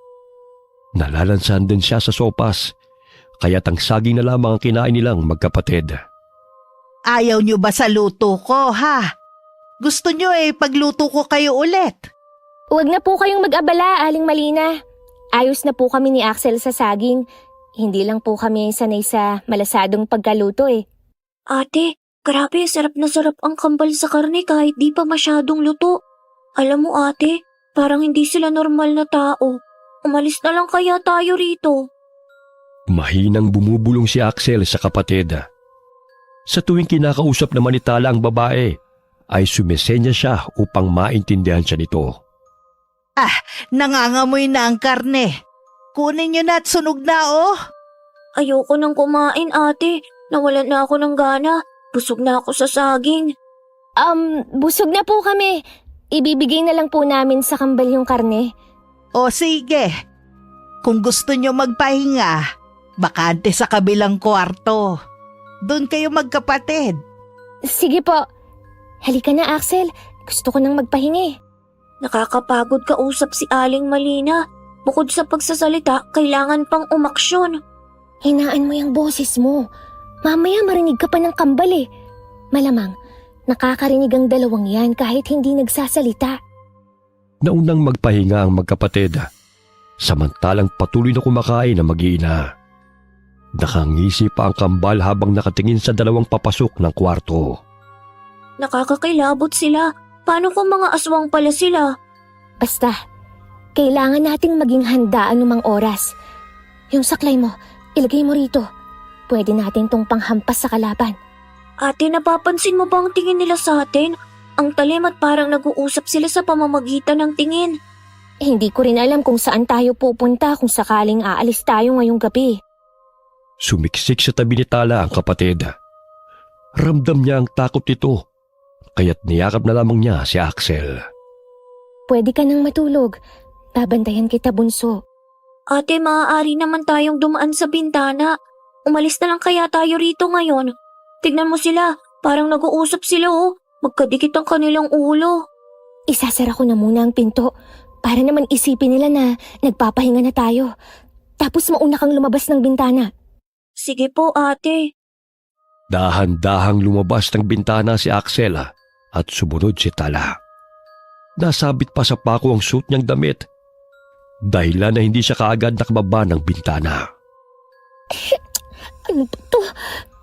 Nalalansan din siya sa sopas, kaya't ang saging na lamang ang kinain nilang magkapatid. Ayaw nyo ba sa luto ko, ha? Gusto nyo pagluto ko kayo ulit? Huwag na po kayong mag-abala, Aling Malina. Ayos na po kami ni Axel sa saging. Hindi lang po kami sanay sa malasadong pagkaluto Ate, grabe, sarap na sarap ang kambal sa karne kahit di pa masyadong luto. Alam mo ate, parang hindi sila normal na tao. Umalis na lang kaya tayo rito. Mahinang bumubulong si Axel sa kapatid. Sa tuwing kinakausap naman ni Tala ang babae, ay sumisenya siya upang maintindihan siya nito. Nangangamoy na ang karne. Kunin nyo na at sunog na, Ayoko nang kumain ate, nawalan na ako ng gana. Busog na ako sa saging. Busog na po kami. Ibibigay na lang po namin sa kambal yung karne. O sige, kung gusto nyo magpahinga, bakante sa kabilang kwarto. Doon kayo magkapatid. Sige po. Halika na, Axel. Gusto ko nang magpahingi. Nakakapagod kausap si Aling Malina. Bukod sa pagsasalita, kailangan pang umaksyon. Hinaan mo yung boses mo. Mamaya marinig ka pa ng kambal Malamang, nakakarinig ang dalawang yan kahit hindi nagsasalita. Naunang magpahinga ang magkapatid, samantalang patuloy na kumakain ang mag-iina. Nakangisi pa ang kambal habang nakatingin sa dalawang papasok ng kwarto. Nakakakilabot sila. Paano kung mga aswang pala sila? Basta, kailangan nating maging handa anumang oras. Yung saklay mo, ilagay mo rito. Pwede natin tong panghampas sa kalaban. Ate, napapansin mo ba ang tingin nila sa atin? Ang talim at parang nag-uusap sila sa pamamagitan ng tingin. Hindi ko rin alam kung saan tayo pupunta kung sakaling aalis tayo ngayong gabi. Sumiksik sa tabi ni Tala ang kapatid. Ramdam niya ang takot nito, kaya't niyakap na lamang niya si Axel. Pwede ka nang matulog. Babantayan kita, bunso. Ate, maaari naman tayong dumaan sa bintana. Umalis na lang kaya tayo rito ngayon. Tignan mo sila, parang nag-uusap sila Magkadikit ang kanilang ulo. Isasara ko na muna ang pinto para naman isipin nila na nagpapahinga na tayo. Tapos mauna kang lumabas ng bintana. Sige po, ate. Dahan-dahang lumabas ng bintana si Axel at sumunod si Tala. Nasabit pa sa pako ang suit niyang damit, dahilan na hindi siya kaagad nakababa ng bintana. Ano ba to?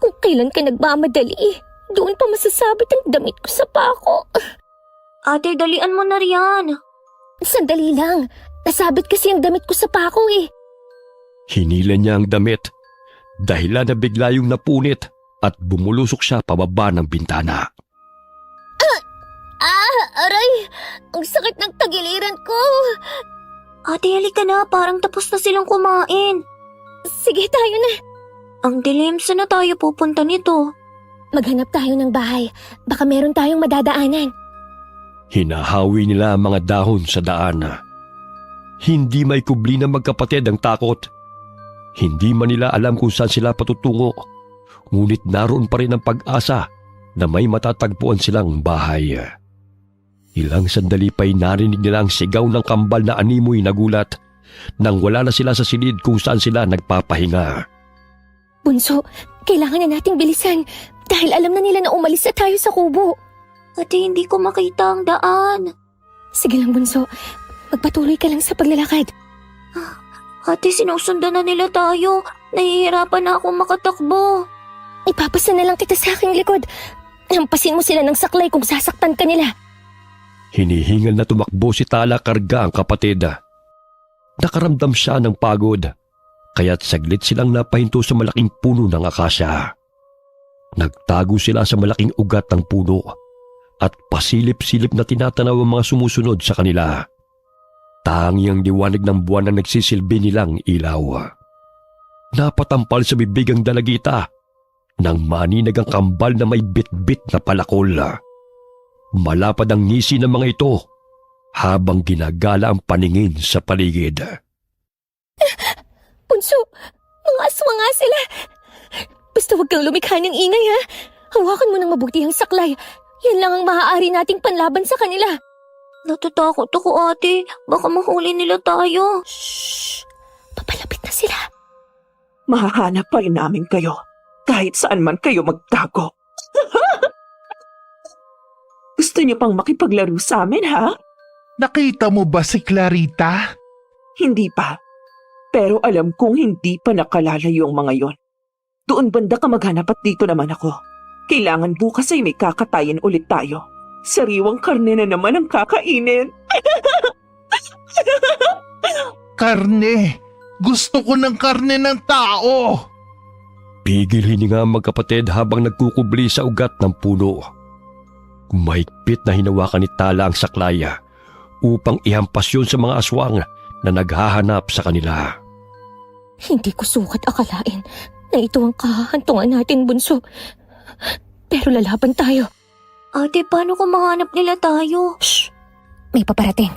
Kung kailan ka nagmamadali, doon pa masasabit ang damit ko sa pako. Ate, dalian mo na riyan. Sandali lang. Nasabit kasi ang damit ko sa pako eh. Hinila niya ang damit, dahilan na bigla yung napunit at bumulusok siya pababa ng bintana. Aray! Ang sakit ng tagiliran ko. Ate, halika na. Parang tapos na silang kumain. Sige, tayo na. Ang dilim, saan na tayo pupunta nito? Maghanap tayo ng bahay. Baka meron tayong madadaanan. Hinahawi nila ang mga dahon sa daan. Hindi may kubli ng magkapatid ang takot. Hindi man nila alam kung saan sila patutungo. Ngunit naroon pa rin ang pag-asa na may matatagpuan silang bahay. Ilang sandali pa'y narinig nila ang sigaw ng kambal na animoy nagulat nang wala na sila sa silid kung saan sila nagpapahinga. Bunso, kailangan na nating bilisan dahil alam na nila na umalis na tayo sa kubo. Ate, hindi ko makita ang daan. Sige lang, Bunso. Magpatuloy ka lang sa paglalakad. Ate, sinusundan na nila tayo. Nahihirapan na akong makatakbo. Ipapasa na lang kita sa aking likod. Hampasin mo sila ng saklay kung sasaktan ka nila. Hinihingal na tumakbo si Tala karga ang kapatid. Nakaramdam siya ng pagod, kaya't saglit silang napahinto sa malaking puno ng akasya. Nagtago sila sa malaking ugat ng puno at pasilip-silip na tinatanaw ang mga sumusunod sa kanila. Tangi ang liwanag ng buwan na nagsisilbi nilang ilaw. Napatampal sa bibig ang dalagita nang maninag ang kambal na may bit-bit na palakol. Malapad ang ngisi ng mga ito habang ginagala ang paningin sa paligid. Bunso, mga aswang nga sila. Basta huwag kang lumikha ng ingay ha. Hawakan mo ng mabuti ang saklay. Yan lang ang maaari nating panlaban sa kanila. Natatakot ako, ate. Baka mahuli nila tayo. Shhh! Papalapit na sila. Mahahanap pa rin namin kayo kahit saan man kayo magtago. Gusto niyo pang makipaglaro sa amin, ha? Nakita mo ba si Clarita? Hindi pa. Pero alam kong hindi pa nakalalayo ang mga yon. Doon banda ka maghanap at dito naman ako. Kailangan bukas ay may kakatayin ulit tayo. Sariwang karne na naman ang kakainin. Karne! Gusto ko ng karne ng tao! Pigil hininga ang magkapatid habang nagkukubli sa ugat ng puno. Mahigpit na hinawakan ni Tala ang saklaya upang ihampas yun sa mga aswang na naghahanap sa kanila. Hindi ko sukat akalain na ito ang kahahantungan natin, Bunso. Pero lalaban tayo. Ate, paano kung mahanap nila tayo? Shh! May paparating.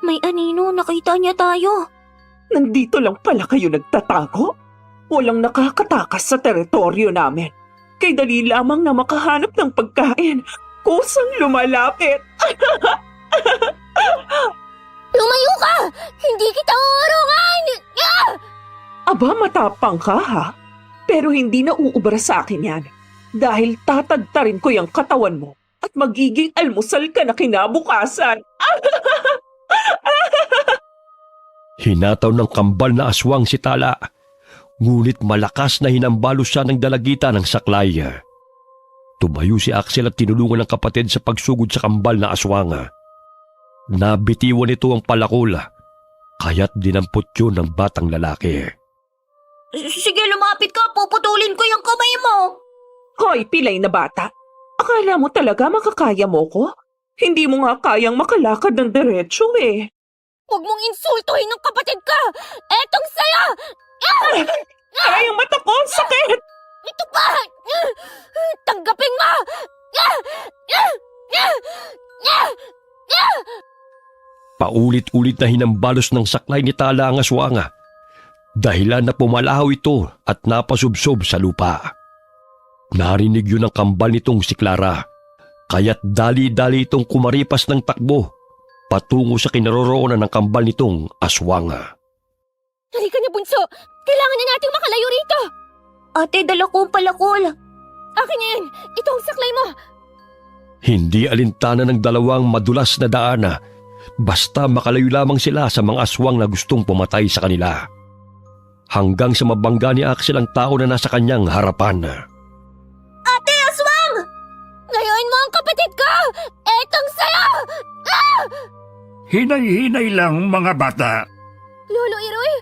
May anino, nakita niya tayo. Nandito lang pala kayo nagtatago? Walang nakakatakas sa teritoryo namin. Kay dali lamang na makahanap ng pagkain. Kusang lumalapit. Lumayo ka! Hindi kita uurungan! Ah! Aba, matapang ka ha? Pero hindi na uubra sa akin yan. Dahil tatagtarin ko yung katawan mo at magiging almusal ka na kinabukasan. Hinataw ng kambal na aswang si Tala, ngunit malakas na hinambalo siya ng dalagita ng saklay. Tumayo si Axel at tinulungan ng kapatid sa pagsugod sa kambal na aswang. Nabitiwan nito ang palakol, kaya't dinampot yun ng batang lalaki. Sige, lumapit ka. Puputulin ko yung kamay mo. Hoy, pilay na bata. Akala mo talaga makakaya mo ko? Hindi mo nga kayang makalakad ng diretsyo eh. Huwag mong insultuhin ng kapatid ka! Etong saya! Aray, ang mata ko! Ang sakit! Ito pa! Tanggapin mo! Paulit-ulit na hinambalos ng saklay ni Tala ang aswang, dahilan na pumalahaw ito at napasubsob sa lupa. Narinig yun ang kambal nitong si Clara, kaya't dali-dali itong kumaripas ng takbo patungo sa kinaroroonan ng kambal nitong aswang. Halika na, Bunso! Kailangan na nating makalayo rito! Ate, dala ko ang palakol. Akin na yan! Ito ang saklay mo! Hindi alintana ng dalawang madulas na daan, basta makalayo lamang sila sa mga aswang na gustong pumatay sa kanila. Hanggang sa mabangga ni Axel ang tao na nasa kanyang harapan. Ate, aswang! Ngayon mo ang kapatid ko! Etong saya! Ah! Hinay-hinay lang mga bata. Lolo Iroy!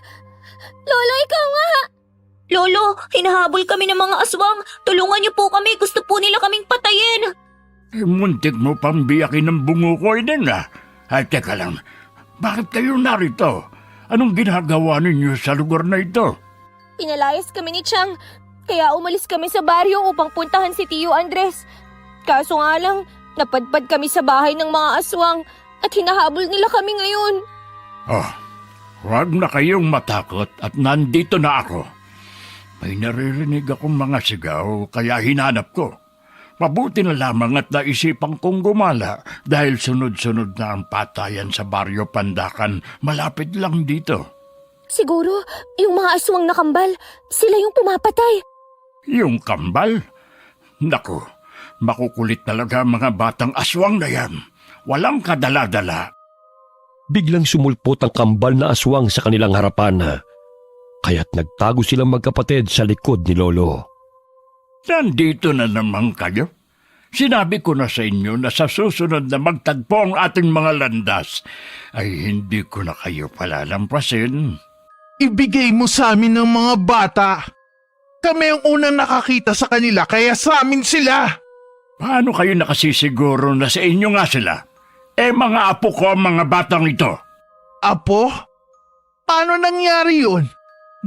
Lolo, ikaw nga! Lolo, hinahabol kami ng mga aswang. Tulungan niyo po kami. Gusto po nila kaming patayin. Muntik mo pang biyakin ng bungo ko din ah. Ay, teka lang. Bakit kayo narito? Anong ginagawa ninyo sa lugar na ito? Pinalayas kami ni Chang, kaya umalis kami sa baryo upang puntahan si Tio Andres. Kaso nga lang, napadpad kami sa bahay ng mga aswang at hinahabol nila kami ngayon. Oh, huwag na kayong matakot at nandito na ako. May naririnig akong mga sigaw kaya hinanap ko. Mabuti na lamang at naisipan kong gumala dahil sunod-sunod na ang patayan sa baryo Pandakan malapit lang dito. Siguro, yung mga aswang nakambal, sila yung pumapatay. Yung kambal? Naku, makukulit talaga ang mga batang aswang na yan. Walang kadala-dala. Biglang sumulpot ang kambal na aswang sa kanilang harapan. Kaya't nagtago silang magkapatid sa likod ni Lolo. Nandito na naman kayo. Sinabi ko na sa inyo na sa susunod na magtagpo ang ating mga landas, ay hindi ko na kayo palalampasin. Ibigay mo sa amin ng mga bata. Kami ang unang nakakita sa kanila kaya sa amin sila. Paano kayo nakasisiguro na sa inyo nga sila? Mga apo ko ang mga batang ito. Apo? Paano nangyari yun?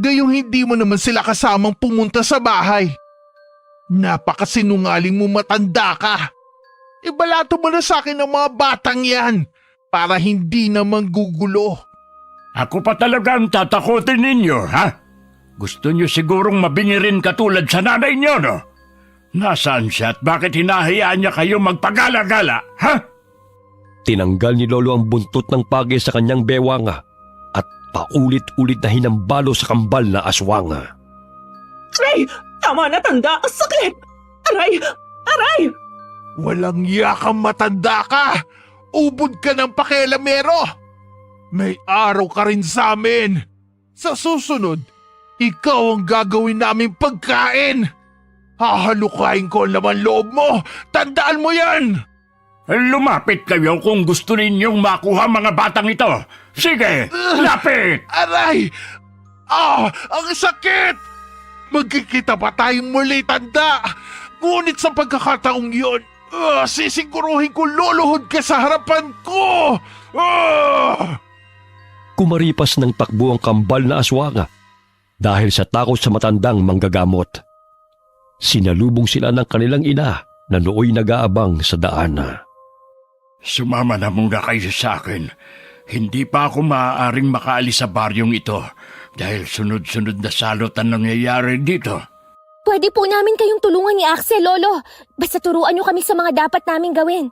Gayong hindi mo naman sila kasamang pumunta sa bahay. Napakasinungaling mo, matanda ka. Ibalato mo na sa akin ang mga batang yan para hindi na manggugulo. Ako pa talaga ang tatakotin ninyo, ha? Gusto nyo sigurong mabingirin katulad sa nanay nyo, no? Nasaan siya at bakit hinahayaan niya kayo magpagala-gala, ha? Tinanggal ni Lolo ang buntot ng pagi sa kanyang bewang at paulit-ulit na hinambalo sa kambal na aswang. Aray! Tama na, tanda! Ang sakit! Aray! Aray! Walang yakang matanda ka! Ubod ka ng pakialamero! May araw ka rin sa amin! Sa susunod, ikaw ang gagawin naming pagkain! Hahalukain ko ang laman loob mo! Tandaan mo yan! Lumapit kayo kung gusto ninyong makuha mga batang ito. Sige, lapit! Aray! Ang sakit! Magkikita pa tayong muli, tanda! Ngunit sa pagkakataong yun, sisiguruhin ko luluhod ka sa harapan ko! Kumaripas ng takbo ang kambal na aswang dahil sa takot sa matandang manggagamot. Sinalubong sila ng kanilang ina na nooy nag-aabang sa daan. Sumama na muna kayo sa akin. Hindi pa ako maaaring makaalis sa baryong ito dahil sunod-sunod na salot ang nangyayari dito. Pwede po namin kayong tulungan ni Axel, Lolo. Basta turuan niyo kami sa mga dapat naming gawin.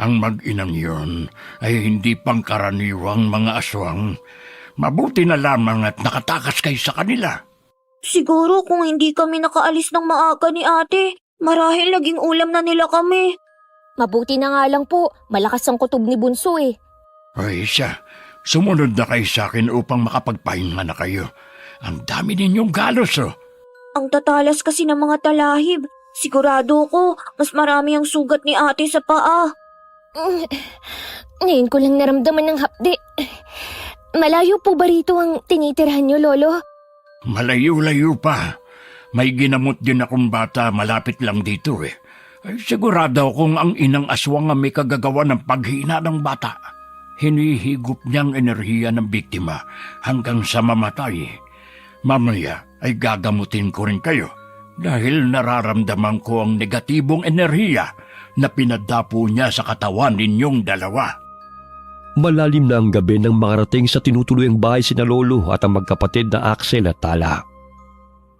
Ang mag-inang yun ay hindi pangkaraniwang mga aswang. Mabuti na lamang at nakatakas kayo sa kanila. Siguro kung hindi kami nakaalis ng maaga ni ate, marahil naging ulam na nila kami. Mabuti na nga lang po, malakas ang kutob ni Bunso eh. Ay siya, sumunod na kayo sa akin upang makapagpahinga na kayo. Ang dami ninyong galos oh. Ang tatalas kasi ng mga talahib. Sigurado ko, mas marami ang sugat ni ate sa paa. Ngayon ko lang naramdaman ng hapdi. Malayo po ba rito ang tinitirhan niyo, Lolo? Malayo-layo pa. May ginamot din akong bata malapit lang dito eh. Ay, sigurado akong ang inang aswang ang may kagagawa ng paghina ng bata. Hinihigop niyang enerhiya ng biktima hanggang sa mamatay. Mamaya ay gagamutin ko rin kayo dahil nararamdaman ko ang negatibong enerhiya na pinadapo niya sa katawan ninyong dalawa. Malalim na ang gabi nang makarating sa tinutuluyang bahay sina Lolo at ang magkapatid na Axel at Tala.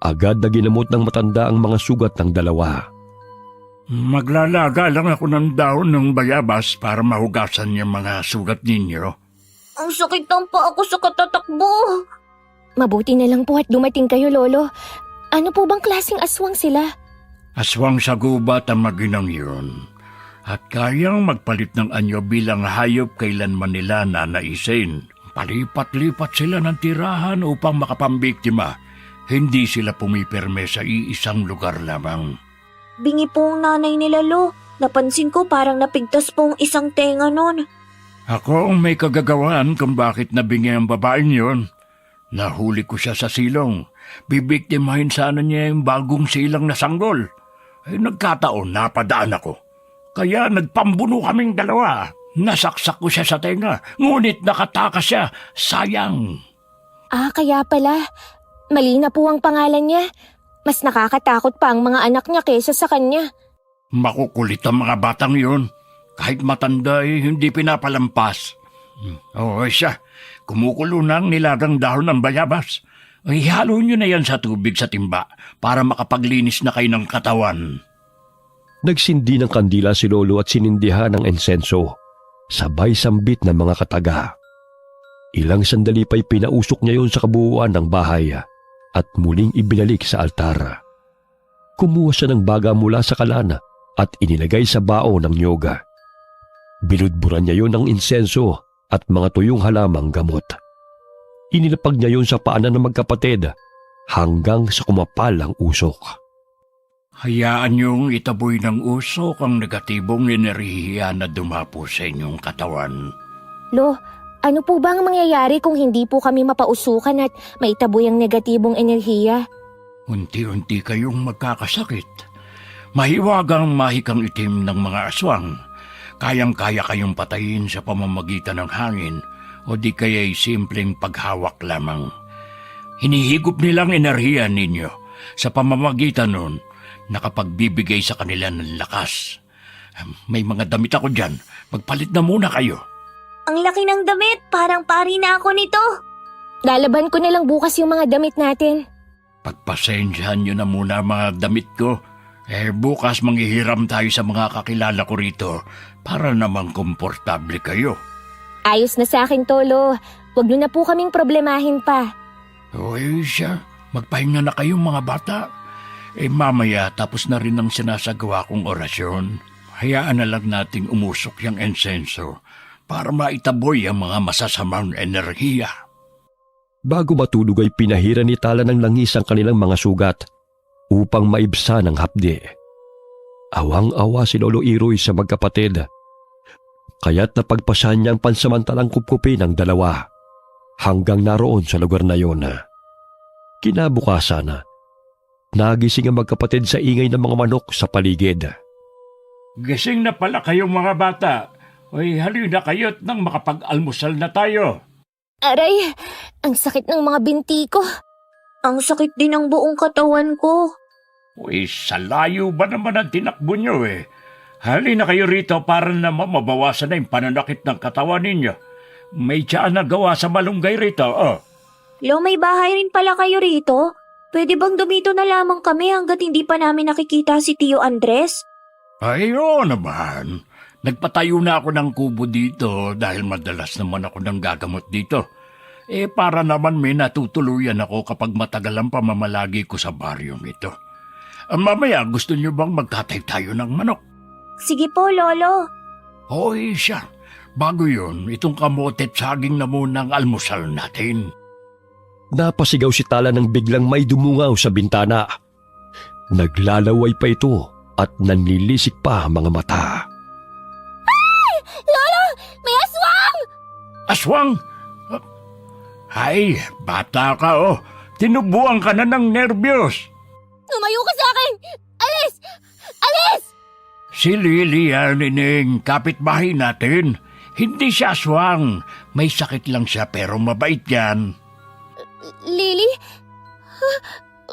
Agad na ginamot ng matanda ang mga sugat ng dalawa. Maglalaga lang ako ng dahon ng bayabas para mahugasan yung mga sugat ninyo. Ang sakit ng paa ko sa katatakbo. Mabuti na lang po at dumating kayo, Lolo. Ano po bang klaseng aswang sila? Aswang sa gubat ang maginang yun. At kayang magpalit ng anyo bilang hayop kailanman nila nanaisin. Palipat-lipat sila ng tirahan upang makapambiktima. Hindi sila pumipirme sa iisang lugar lamang. Bingi po ang nanay nila, Lo. Napansin ko parang napigtas po ang isang tenga nun. Ako ang may kagagawan kung bakit nabingi ang babaeng yon. Nahuli ko siya sa silong. Bibiktimahin sana niya yung bagong silang na sanggol. Nagkataon, napadaan ako. Kaya nagpambuno kaming dalawa. Nasaksak ko siya sa tenga, ngunit nakatakas siya. Sayang. Kaya pala. Mali na po ang pangalan niya. Mas nakakatakot pa ang mga anak niya kaysa sa kanya. Makukulit ang mga batang yon. Kahit matanda hindi pinapalampas. Oo, siya. Kumukulo na ang nilagang dahon ng bayabas. Ihalo nyo na yan sa tubig sa timba para makapaglinis na kayo ng katawan. Nagsindi ng kandila si Lolo at sinindihan ng insenso. Sabay sambit ng mga kataga. Ilang sandali pa'y pinausok niya yon sa kabuuan ng bahay at muling ibinalik sa altar. Kumuha siya ng baga mula sa kalana at inilagay sa bao ng nyoga. Binudburan niya yon ng insenso at mga tuyong halamang gamot. Inilapag niya yon sa paanan ng magkapatid hanggang sa kumapal ang usok. Hayaan niyong itaboy ng usok ang negatibong enerhiya na dumapo sa inyong katawan. Lo, ano po ba ang mangyayari kung hindi po kami mapausukan at maitaboy ang negatibong enerhiya? Unti-unti kayong magkakasakit. Mahiwagang mahikang itim ng mga aswang. Kayang-kaya kayong patayin sa pamamagitan ng hangin o di kaya'y simpleng paghawak lamang. Hinihigop nilang enerhiya ninyo sa pamamagitan nun nakapagbibigay sa kanila ng lakas. May mga damit ako dyan. Magpalit na muna kayo. Ang laki ng damit, parang pari na ako nito. Lalaban ko na lang bukas yung mga damit natin. Pagpasensyahan nyo na muna mga damit ko. Bukas manghihiram tayo sa mga kakilala ko rito para namang komportable kayo. Ayos na sa akin, Tolo. Huwag niyo na po kaming problemahin pa. Siya. Magpahinga na kayong mga bata. Mamaya tapos na rin ang sinasagawa kong orasyon. Hayaan na lang nating umusok yung insenso para maitaboy ang mga masasamang enerhiya. Bago matulog ay pinahira ni Tala ng langis ang kanilang mga sugat upang maibsan ang hapdi. Awang-awa si Lolo Iroy sa magkapatid. Kaya't napagpasan niya ang pansamantalang kupkupi ng dalawa hanggang naroon sa lugar na yon. Kinabukasan, nagising ang magkapatid sa ingay ng mga manok sa paligid. Gising na pala kayong mga bata. Halina kayo't nang makapag-almusal na tayo. Aray, ang sakit ng mga binti ko. Ang sakit din ng buong katawan ko. Sa layo ba naman ang tinakbo nyo Halina kayo rito para naman mabawasan na yung pananakit ng katawan ninyo. May tiyan na gawa sa malunggay rito, Lo, may bahay rin pala kayo rito? Pwede bang dumito na lamang kami hanggat hindi pa namin nakikita si Tio Andres? Oo naman. Nagpatayo na ako ng kubo dito dahil madalas naman ako ng gagamot dito. Para naman may natutuluyan ako kapag matagal ang pamamalagi ko sa baryong ito. Mamaya gusto niyo bang magkatay tayo ng manok? Sige po, Lolo. Siya. Bago yun, itong kamote at saging na muna ang almusal natin. Napasigaw si Tala nang biglang may dumungaw sa bintana. Naglalaway pa ito at nanlilisik pa ang mga mata. Lolo, may aswang! Aswang? Ay, bata ka Tinubuan ka na ng nervyos. Tumayo ka sa akin! Alis! Alis! Si Lily Nining, kapitbahay natin. Hindi siya aswang. May sakit lang siya pero mabait yan. Lily?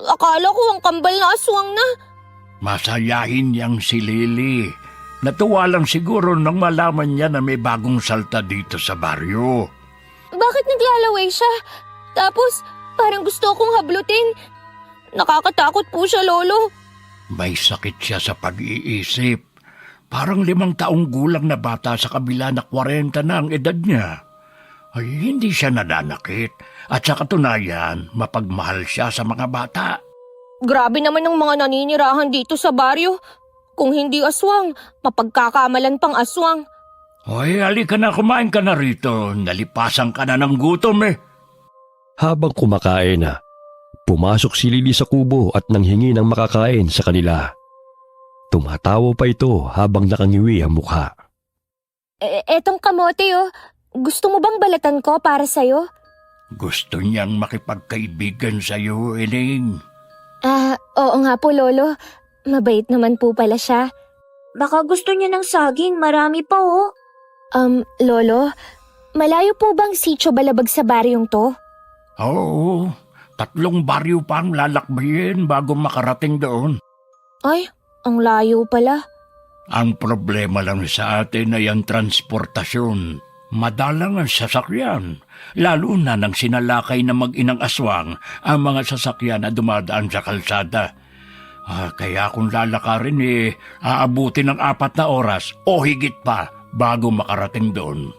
Akala ko ang kambal na aswang na. Masayahin niyang si Lily. Natuwa lang siguro nang malaman niya na may bagong salta dito sa baryo. Bakit naglalaway siya? Tapos, parang gusto kong hablutin. Nakakatakot po siya, Lolo. May sakit siya sa pag-iisip. Parang 5 taong gulang na bata sa kabila na 40 na ang edad niya. Hindi siya nananakit. At sa katunayan, mapagmahal siya sa mga bata. Grabe naman ang mga naninirahan dito sa baryo. Kung hindi aswang, mapagkakamalan pang aswang. Halika na, kumain ka na rito. Nalipasan ka na ng gutom Habang kumakain, pumasok si Lily sa kubo at nanghingi ng makakain sa kanila. Tumatawa pa ito habang nakangiwi ang mukha. Etong kamote oh. Gusto mo bang balatan ko para sa'yo? Gusto niyang makipagkaibigan sa'yo, Eling. Oo nga po, Lolo. Mabait naman po pala siya. Baka gusto niya ng saging, marami pa oh. Lolo, malayo po bang sitio Balabag sa baryong to? Oo, 3 baryo pa ang lalakbayin bago makarating doon. Ay, ang layo pala. Ang problema lang sa atin ay ang transportasyon. Madalang ang sasakyan, lalo na nang sinalakay na mag-inang aswang ang mga sasakyan na dumadaan sa kalsada. Kaya kung lalakarin aabutin ng 4 na oras o higit pa bago makarating doon.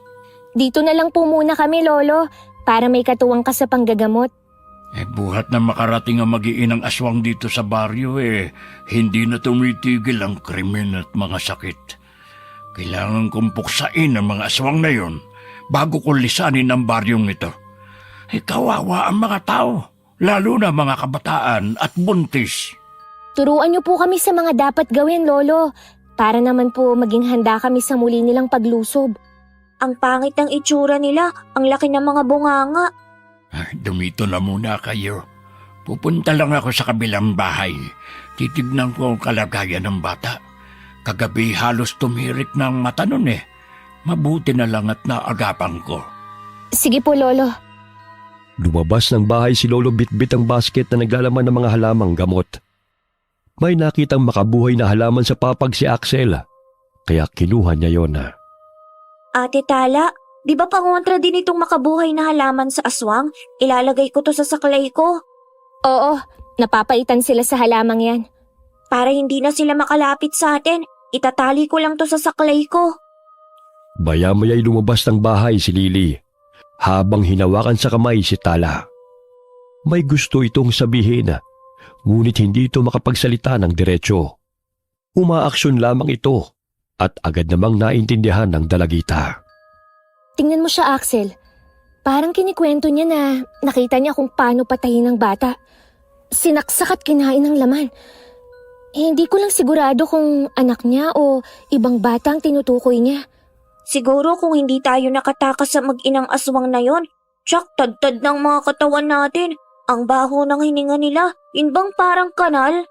Dito na lang po muna kami, Lolo, para may katuwang ka sa panggagamot. Buhat na makarating ang mag-iinang aswang dito sa baryo hindi na tumitigil ang krimen at mga sakit. Kailangan kong puksain ang mga aswang na yon bago ko lisanin ang baryong ito. Kawawa ang mga tao, lalo na mga kabataan at buntis. Turuan niyo po kami sa mga dapat gawin, Lolo, para naman po maging handa kami sa muli nilang paglusob. Ang pangit ng itsura nila, ang laki ng mga bunganga. Dumito na muna kayo. Pupunta lang ako sa kabilang bahay. Titignan ko ang kalagayan ng bata. Kagabi halos tumirik ng mata nun Mabuti na lang at naagapan ko. Sige po, Lolo. Lumabas ng bahay si Lolo bitbit ang basket na naglalaman ng mga halamang gamot. May nakitang makabuhay na halaman sa papag si Axel, kaya kinuha niya yon. Ate Tala, di ba pangontra din itong makabuhay na halaman sa aswang? Ilalagay ko to sa saklay ko. Oo, napapaitan sila sa halamang yan. Para hindi na sila makalapit sa atin, itatali ko lang to sa saklay ko. Baya-maya'y lumabas ng bahay si Lily, habang hinawakan sa kamay si Tala. May gusto itong sabihin, ngunit hindi ito makapagsalita ng diretsyo. Umaaksyon lamang ito at agad namang naintindihan ng dalagita. Tingnan mo siya, Axel. Parang kinikwento niya na nakita niya kung paano patayin ng bata. Sinaksak at kinain ng laman. Hindi ko lang sigurado kung anak niya o ibang bata ang tinutukoy niya. Siguro kung hindi tayo nakatakas sa mag-inang aswang na yon, tsak tad-tad ng mga katawan natin. Ang baho ng hininga nila, yun bang parang kanal?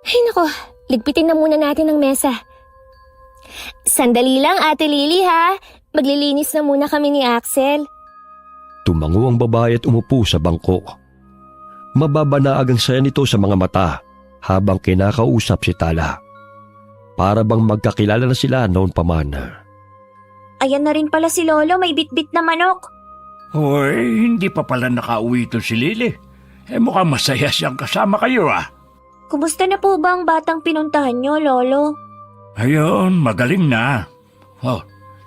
Ay nako, ligpitin na muna natin ang mesa. Sandali lang, Ate Lily ha. Maglilinis na muna kami ni Axel. Tumango ang babae at umupo sa bangko. Mababanaag ang saya nito sa mga mata habang kinakausap si Tala. Para bang magkakilala na sila noon pa man. Ayan na rin pala si Lolo, may bitbit na manok. Hoy, hindi pa pala nakauwi ito si Lily. Mukhang masaya siyang kasama kayo Kumusta na po ba ang batang pinuntahan niyo, Lolo? Ayun, magaling na.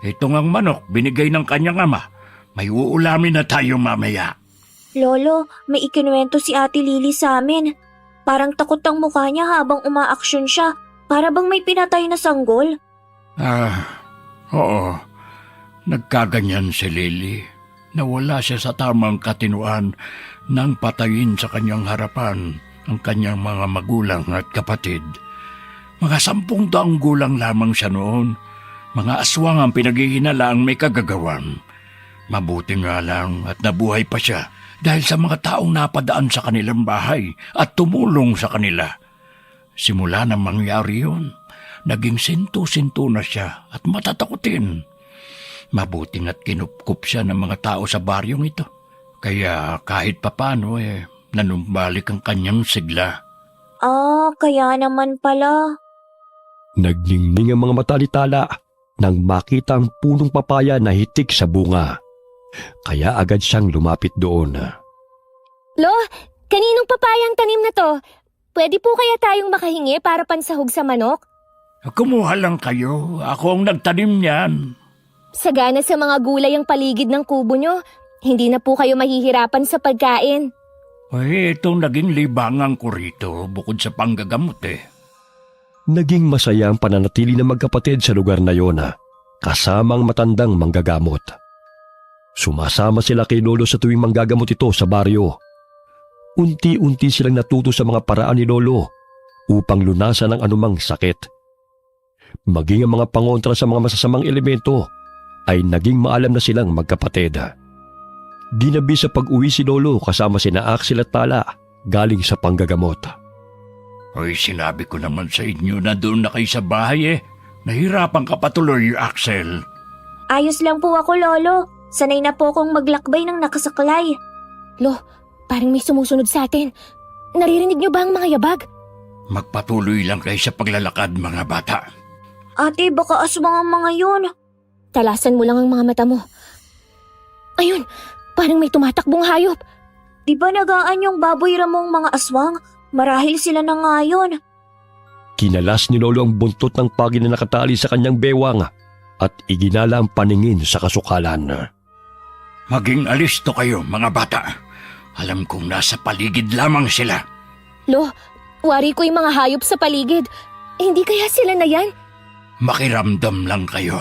Ito ngang manok, binigay ng kanyang ama. May uulamin na tayo mamaya. Lolo, may ikinuwento si Ate Lily sa amin. Parang takot ang mukha niya habang umaaksyon siya. Para bang may pinatay na sanggol? Oo. Nagkaganyan si Lily. Nawala siya sa tamang katinuan nang patayin sa kanyang harapan ang kanyang mga magulang at kapatid. Mga 10 taong gulang lamang siya noon. Mga aswang ang pinaghihinalaang may kagagawan. Mabuti nga lang at nabuhay pa siya dahil sa mga taong napadaan sa kanilang bahay at tumulong sa kanila. Simula nang mangyari yun, naging sinto-sinto na siya at matatakutin. Mabuti nga't kinupkup siya ng mga tao sa baryong ito. Kaya kahit papano nanumbalik ang kanyang sigla. Kaya naman pala. Nagningning ang mga mata ni Tala nang makita ang punong papaya na hitik sa bunga. Kaya agad siyang lumapit doon. Lo, kaninong papayang tanim na to? Pwede po kaya tayong makahingi para pansahog sa manok? Kumuha lang kayo. Ako ang nagtanim niyan. Sagana sa mga gulay ang paligid ng kubo nyo. Hindi na po kayo mahihirapan sa pagkain. Itong naging libangan ko rito bukod sa panggagamot Naging masaya ang pananatili ng magkapatid sa lugar na yon, kasamang matandang manggagamot. Sumasama sila kay Lolo sa tuwing manggagamot ito sa baryo. Unti-unti silang natuto sa mga paraan ni Lolo upang lunasan ang anumang sakit. Maging ang mga pangontra sa mga masasamang elemento ay naging maalam na silang magkapatid. Ginabi sa pag-uwi si Lolo kasama sina Axel at Tala galing sa panggagamot. Hoy, sinabi ko naman sa inyo na doon na kayo sa bahay eh. Nahirapan ka patuloy, Axel. Ayos lang po ako, Lolo. Sanay na po akong maglakbay ng nakasaklay. Lo, parang may sumusunod sa atin. Naririnig niyo ba ang mga yabag? Magpatuloy lang kayo sa paglalakad, mga bata. Ate, baka aswang ang mga yun. Talasan mo lang ang mga mata mo. Ayun, parang may tumatakbong hayop. Di ba nagaan yung baboy ramong mga aswang? Marahil sila na nga yun. Kinalas ni Lolo ang buntot ng pagi na nakatali sa kanyang bewang at iginala ang paningin sa kasukalan. Maging alisto kayo, mga bata. Alam kong nasa paligid lamang sila. Lo, wari ko yung mga hayop sa paligid. Hindi kaya sila na yan? Makiramdam lang kayo.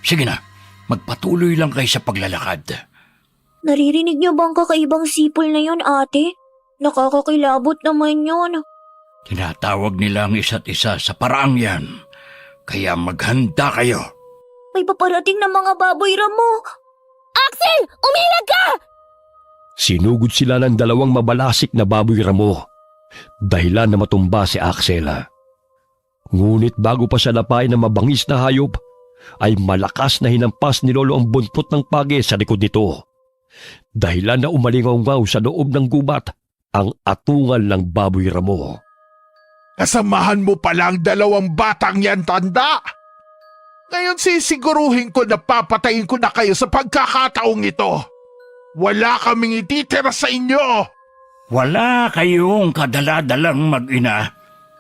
Sige na, magpatuloy lang kayo sa paglalakad. Naririnig niyo bang kakaibang sipol na yun, ate? Nakakakilabot naman yun. Tinatawag nila ang isa't isa sa paraang yan. Kaya maghanda kayo. May paparating na mga baboy ramo. Axel, umilag ka! Sinugod sila ng dalawang mabalasik na baboy ramo. Dahilan na matumba si Axel. Ngunit bago pa siya napay na mabangis na hayop, ay malakas na hinampas ni Lolo ang buntot ng pagi sa likod nito. Dahilan na umalingaw-ngaw sa loob ng gubat ang atungal ng baboy ramo. Kasamahan mo pala ang dalawang batang yan, tanda. Ngayon sisiguruhin ko na papatayin ko na kayo sa pagkakataong ito. Wala kaming ititira sa inyo. Wala kayong kadaladalang mag-ina.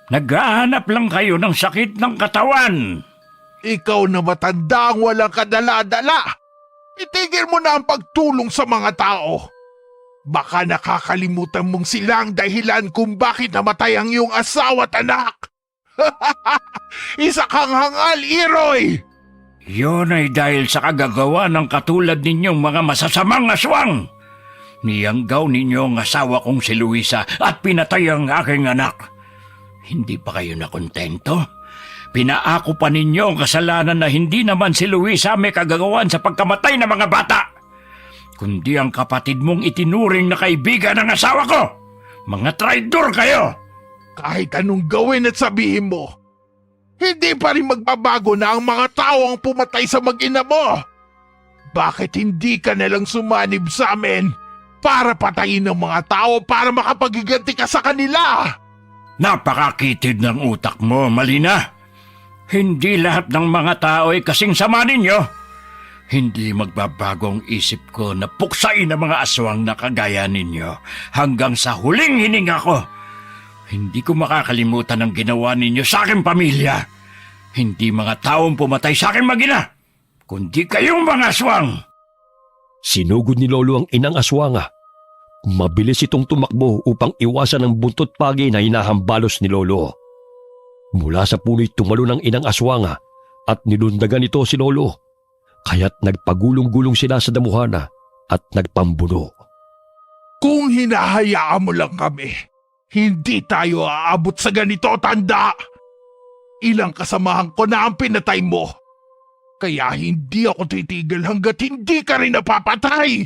Naghahanap lang kayo ng sakit ng katawan. Ikaw na matanda ang walang kadala-dala. Itigil mo na ang pagtulong sa mga tao. Baka nakakalimutan mong sila ang dahilan kung bakit namatay ang iyong asawa at anak. Isa kang hangal, Iroy! Yun ay dahil sa kagagawa ng katulad ninyong mga masasamang aswang. Niyanggaw ninyo ang asawa kong si Luisa at pinatay ang aking anak. Hindi pa kayo nakontento? Pinaako pa ninyo ang kasalanan na hindi naman si Luisa may kagagawan sa pagkamatay ng mga bata, kundi ang kapatid mong itinuring na kaibigan ng asawa ko. Mga traidor kayo! Kahit anong gawin at sabihin mo, hindi pa rin magbabago na ang mga tao ang pumatay sa mag-ina mo. Bakit hindi ka nalang sumanib sa amin para patayin ng mga tao para makapagiganti ka sa kanila? Napakakitid ng utak mo, Malina. Hindi lahat ng mga tao ay kasing sama ninyo. Hindi magbabago ang isip ko na puksain ang mga aswang na kagaya ninyo hanggang sa huling hininga ko. Hindi ko makakalimutan ang ginawa ninyo sa aking pamilya. Hindi mga taong pumatay sa aking mag-ina, kundi kayong mga aswang. Sinugod ni Lolo ang inang aswanga. Mabilis itong tumakbo upang iwasan ang buntot pagi na hinahambalos ni Lolo. Mula sa puno'y tumalo ng inang aswanga at nilundagan ito si Lolo. Kaya't nagpagulong-gulong sila sa damuhana at nagpambuno. Kung hinahayaan mo lang kami, hindi tayo aabot sa ganito, tanda. Ilang kasamahan ko na ang pinatay mo. Kaya hindi ako titigil hanggat hindi ka rin napapatay.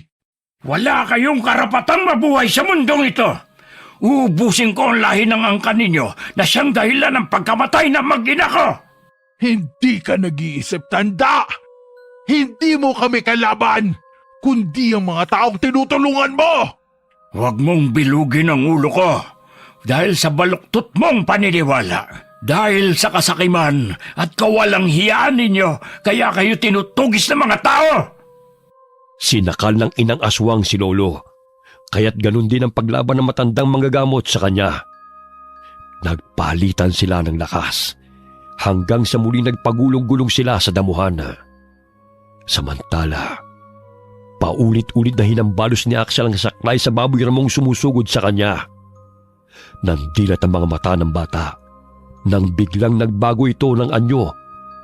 Wala kayong karapatang mabuhay sa mundong ito. Uubusin ko ang lahi ng angkan ninyo na siyang dahilan ng pagkamatay ng mag-ina ko. Hindi ka nag-iisip, tanda. Hindi mo kami kalaban, kundi ang mga taong tinutulungan mo. Huwag mong bilugin ang ulo ko dahil sa baluktot mong paniniwala. Dahil sa kasakiman at kawalang hiyaan ninyo, kaya kayo tinutugis ng mga tao. Sinakal ng inang aswang si Lolo. Kaya't ganun din ang paglaban ng matandang manggagamot sa kanya. Nagpalitan sila ng lakas hanggang sa muli nagpagulong-gulong sila sa damuhana. Samantala, paulit-ulit na hinambalos ni Axel ang saklay sa baboy ramong sumusugod sa kanya. Nandilat ang mga mata ng bata nang biglang nagbago ito ng anyo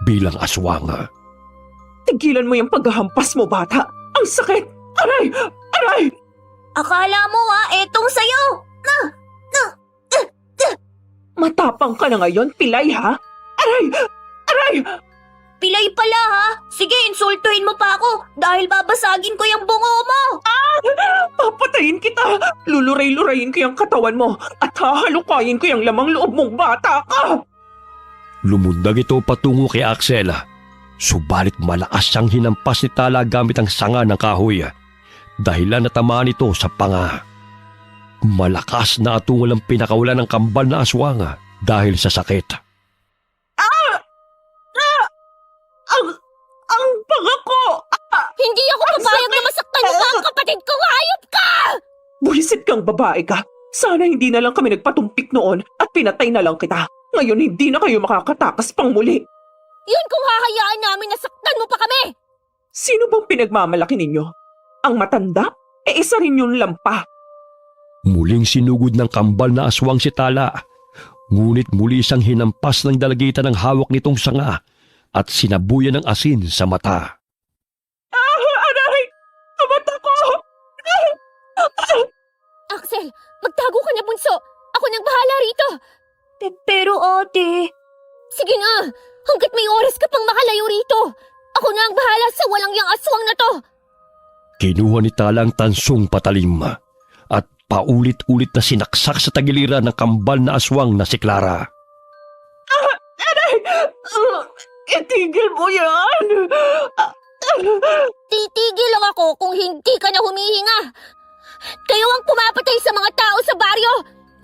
bilang aswang. Tigilan mo yung paghahampas mo, bata. Ang sakit! Aray! Aray! Akala mo etong sayo! Matapang ka na ngayon, pilay ha? Aray! Aray! Pilay pala ha. Sige, insultuhin mo pa ako dahil babasagin ko yung bungo mo. Papatayin kita! Luluray-lurayin ko yung katawan mo at hahalukayin ko yung lamang loob mong bata ka! Lumundag ito patungo kay Axel. Subalit malakas siyang hinampas ni Tala gamit ang sanga ng kahoy. Dahilan natamaan ito sa panga. Malakas na atungal ang pinakawalan ng kambal na aswang dahil sa sakit. Ang panga ko! Hindi ako papayag na masaktan mo pa ang kapatid ko! Hayop ka! Buwisit kang babae ka! Sana hindi na lang kami nagpatumpik noon at pinatay na lang kita. Ngayon hindi na kayo makakatakas pang muli. Yun kung hahayaan namin na saktan mo pa kami! Sino bang pinagmamalaki ninyo? Ang matanda? Isa rin yung lampa. Muling sinugod ng kambal na aswang si Tala. Ngunit muli siyang hinampas ng dalagitan ng hawak nitong sanga at sinabuyan ng asin sa mata. Aray! Ang mata ko! Axel, magtago ka na, bunso! Ako nang bahala rito! Pero ate, Sige na! Hanggat may oras ka pang makalayo rito! Ako na ang bahala sa walang yang aswang na to! Kinuha ni Tala ang tansong patalim at paulit-ulit na sinaksak sa tagiliran ng kambal na aswang na si Clara. Itigil mo yan! Titigil lang ako kung hindi ka na humihinga! Kayo ang pumapatay sa mga tao sa baryo!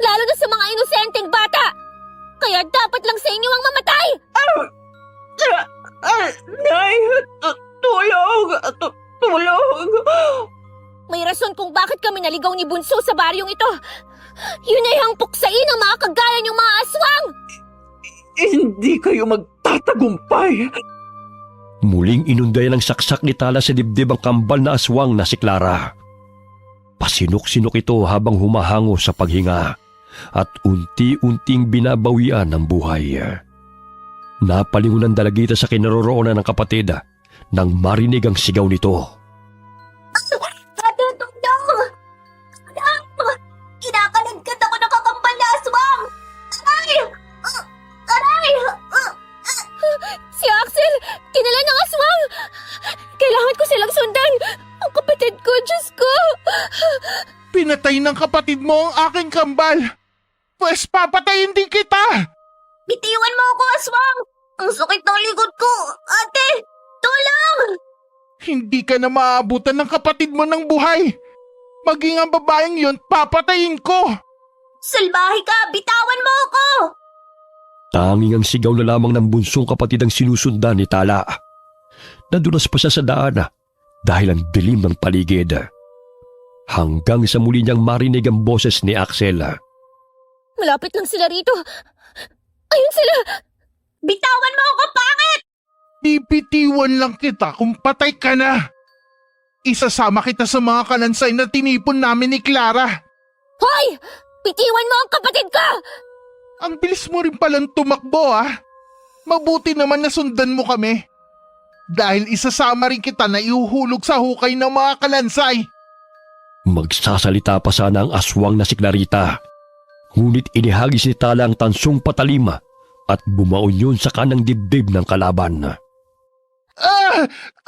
Lalo na sa mga inosenteng bata! Kaya dapat lang sa inyo ang mamatay! Nay! Tulong! Tulong! May rason kung bakit kami naligaw ni Bunso sa baryong ito! Yun ay ang puksain ng mga kagaya niyong mga aswang! Hindi kayo magtatagumpay! Muling inundayan ng saksak ni Tala sa dibdib ang kambal na aswang na si Clara. Pasinok-sinok ito habang humahango sa paghinga at unti-unting binabawian ng buhay. Napalingon ang dalagita sa kinaroroonan ng kapatid nang marinig ang sigaw nito. Ate, tundang! Kinakalagkat ako ng kakambal na aswang! Aray! Aray! Si Axel! Kinala ng aswang! Kailangan ko silang sundan! Ang kapatid ko, Diyos ko! Pinatay ng kapatid mo ang aking kambal. Pwes papatayin din kita. Bitiwan mo ako, aswang! Ang sakit ng likod ko! Ate! Tulong! Hindi ka na maabutan ng kapatid mo ng buhay. Maging ang babaeng yun, papatayin ko. Salbahe ka! Bitawan mo ako! Tanging ang sigaw na lamang ng bunsong kapatid ang sinusundan ni Tala. Nadulas pa siya sa daan dahil ang dilim ng paligid. Hanggang sa muli niyang marinig ang boses ni Axel. Malapit lang sila rito! Ayun sila! Bitawan mo ako, pangit! Bibitiwan lang kita kung patay ka na. Isasama kita sa mga kalansay na tinipon namin ni Clara. Hoy! Bitiwan mo ang kapatid ko! Ang bilis mo rin palang tumakbo Mabuti naman na sundan mo kami. Dahil isasama rin kita na ihuhulog sa hukay ng mga kalansay. Magsasalita pa sana ang aswang na si Clarita. Ngunit inihagis ni Tala ang tansong patalim at bumaon yun sa kanang dibdib ng kalaban.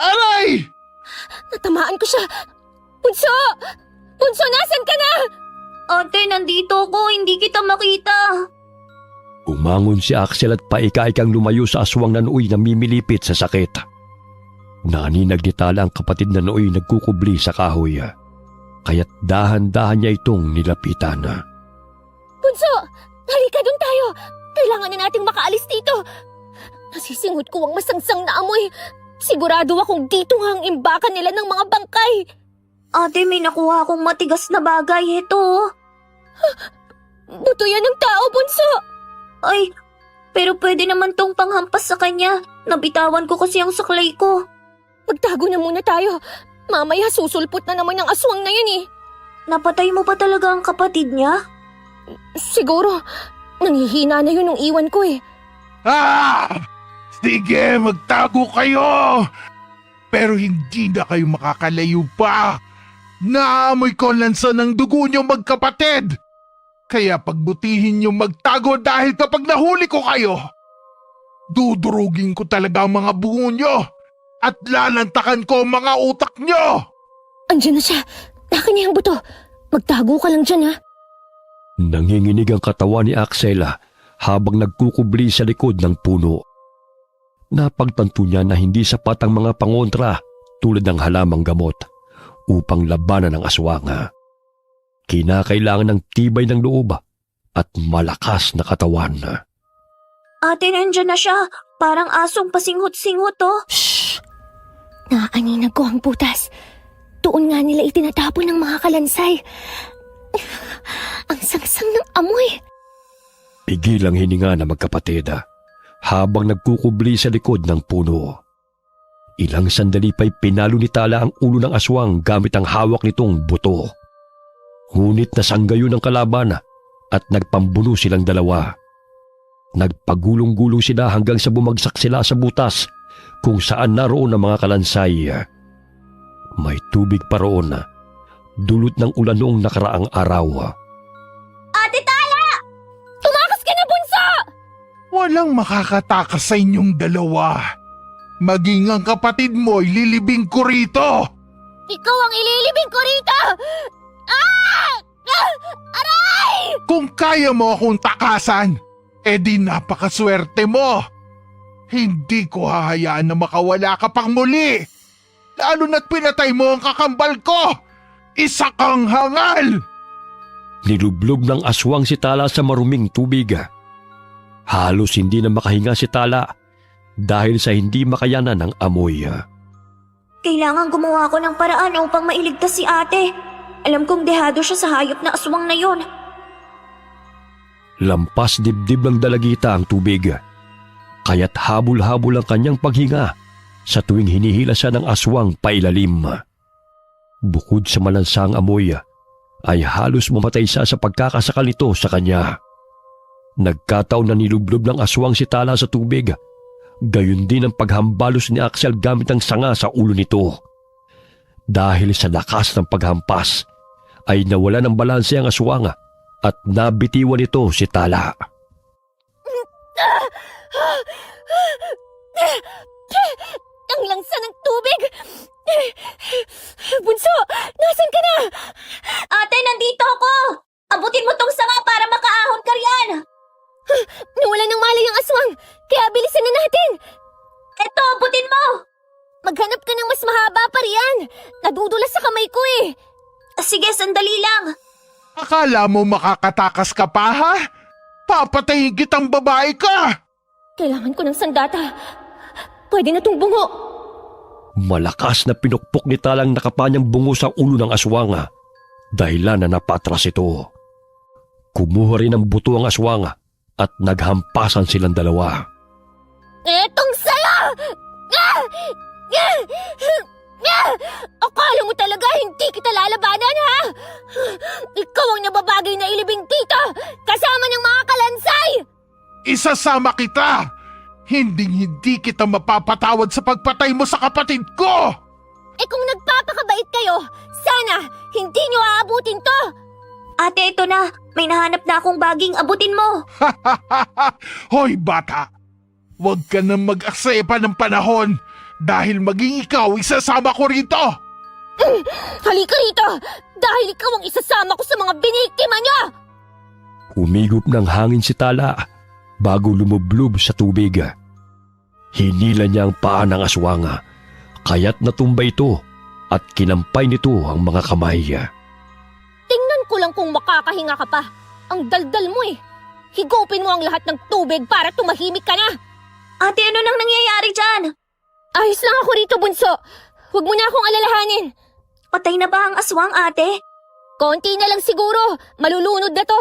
Aray! Natamaan ko siya! Bunso! Bunso, nasan ka na? Ate, nandito ako. Hindi kita makita. Umangon si Axel at paika-ikang lumayo sa aswang na nooy namimilipit sa sakit. Naninag ni Tala ang kapatid na nooy nagkukubli sa kahoy. Kaya't dahan-dahan niya itong nilapitan. Bunso! Halika doon tayo! Kailangan na nating makaalis dito! Nasisingot ko ang masangsang na amoy. Sigurado akong dito nga ang imbakan nila ng mga bangkay. Ate, may nakuha akong matigas na bagay. Ito. Buto yan ng tao, Bunso! Ay, pero pwede naman tong panghampas sa kanya. Nabitawan ko kasi ang saklay ko. Magtago na muna tayo. Mamaya susulpot na naman ng aswang na yan eh. Napatay mo pa talaga ang kapatid niya? Siguro, nanghihina na yun nung iwan ko eh. Sige, magtago kayo! Pero hindi na kayo makakalayo pa! Naamoy ko ang lansa ng dugo niyo magkapatid! Kaya pagbutihin niyo magtago dahil kapag nahuli ko kayo, Dudurugin ko talaga ang mga bungo nyo at lalantakan ko ang mga utak nyo! Andiyan na siya. Akin niya ang buto. Magtago ka lang dyan, ha? Nanginginig ang katawan ni Axel habang nagkukubli sa likod ng puno. Napagtanto niya na hindi sapat ang mga pangontra tulad ng halamang gamot upang labanan ang aswang. Kinakailangan ng tibay ng loob at malakas na katawan. Ate, nandyan na siya. Parang asong pasinghot-singhot, oh. Shh! Naaninag ko ang butas. Doon nga nila itinatapon ng mga kalansay. Ang sangsang ng amoy. Pigil ang hininga na magkapatid habang nagkukubli sa likod ng puno. Ilang sandali pa'y pinalo ni Tala ang ulo ng aswang gamit ang hawak nitong buto. Ngunit nasanggayon ang kalaban at nagpambuno silang dalawa. Nagpagulong-gulong sila hanggang sa bumagsak sila sa butas kung saan naroon ang mga kalansay. May tubig pa roon, dulot ng ulan noong nakaraang araw. Ate Tala! Tumakas ka na, bunso! Walang makakatakas sa inyong dalawa. Maging ang kapatid mo'y lilibing ko rito! Ikaw ang ililibing ko rito! Ah! Aray! Kung kaya mo akong takasan, edi napakaswerte mo. Hindi ko hahayaan na makawala ka pang muli. Lalo na't pinatay mo ang kakambal ko. Isa kang hangal! Nilublob ng aswang si Tala sa maruming tubig. Halos hindi na makahinga si Tala dahil sa hindi makayanan ng amoy. Kailangan gumawa ko ng paraan upang mailigtas si ate. Alam kong dehado siya sa hayop na aswang na yon. Lampas dibdib ng dalagita ang tubig, kaya't habol-habol ang kanyang paghinga sa tuwing hinihila siya ng aswang pailalim. Bukod sa malansang amoy, ay halos mamatay siya sa pagkakasakal nito sa kanya. Nagkataon na nilublob ng aswang si Tala sa tubig, gayon din ang paghambalos ni Axel gamit ang sanga sa ulo nito. Dahil sa lakas ng paghampas, ay nawala ng balanse ang aswang at nabitiwan nito si Tala. Ang langsa ng tubig! Bunso, nasan ka na? Ate, nandito ako! Abutin mo tong sanga para makaahon ka riyan! Nawala ng malay ang aswang, kaya bilisan na natin! Eto, abutin mo! Maghanap ka ng mas mahaba pa riyan! Nadudulas sa kamay ko eh! Sige, sandali lang. Akala mo makakatakas ka pa, ha? Papatayin kitang babae ka! Kailangan ko ng sandata. Pwede na tong bungo. Malakas na pinukpok ni Talang nakapanyang bungo sa ulo ng aswang, dahilan na napatras ito. Kumuha rin ng buto ang aswang at naghampasan silang dalawa. Etong saya! Akala mo talaga hindi kita lalabanan, ha? Ikaw ang nababagay na ilibing dito, kasama ng mga kalansay! Isasama kita! Hindi kita mapapatawad sa pagpatay mo sa kapatid ko! Eh kung nagpapakabait kayo, sana hindi nyo aabutin to! Ate, ito na. May nahanap na akong baging, abutin mo. Hoy bata! Huwag ka nang mag-aksepa ng panahon dahil maging ikaw isasama ko rito! Halika rito! Dahil ikaw ang isasama ko sa mga biniktima niya! Humigop ng hangin si Tala bago lumublob sa tubig. Hinila niya ang paa ng aswang, kaya't natumba ito at kinampay nito ang mga kamay. Tingnan ko lang kung makakahinga ka pa. Ang daldal mo eh. Higupin mo ang lahat ng tubig para tumahimik ka na. Ate, ano nang nangyayari dyan? Ayos lang ako rito, bunso. Huwag mo na akong alalahanin. Patay na ba ang aswang, ate? Konti na lang siguro. Malulunod na to.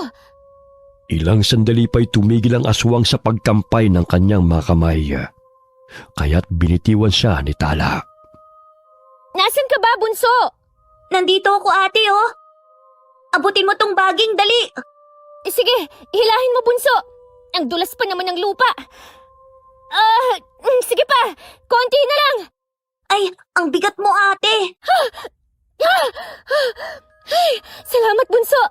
Ilang sandali pa'y tumigil ang aswang sa pagkampay ng kanyang mga kamay. Kaya't binitiwan siya ni Tala. Nasaan ka ba, bunso? Nandito ako, ate, oh. Abutin mo tong baging, dali. Sige, hilahin mo, bunso. Ang dulas pa naman ng lupa. Sige pa. Konti na lang. Ay, ang bigat mo, ate. Ay, salamat, bunso.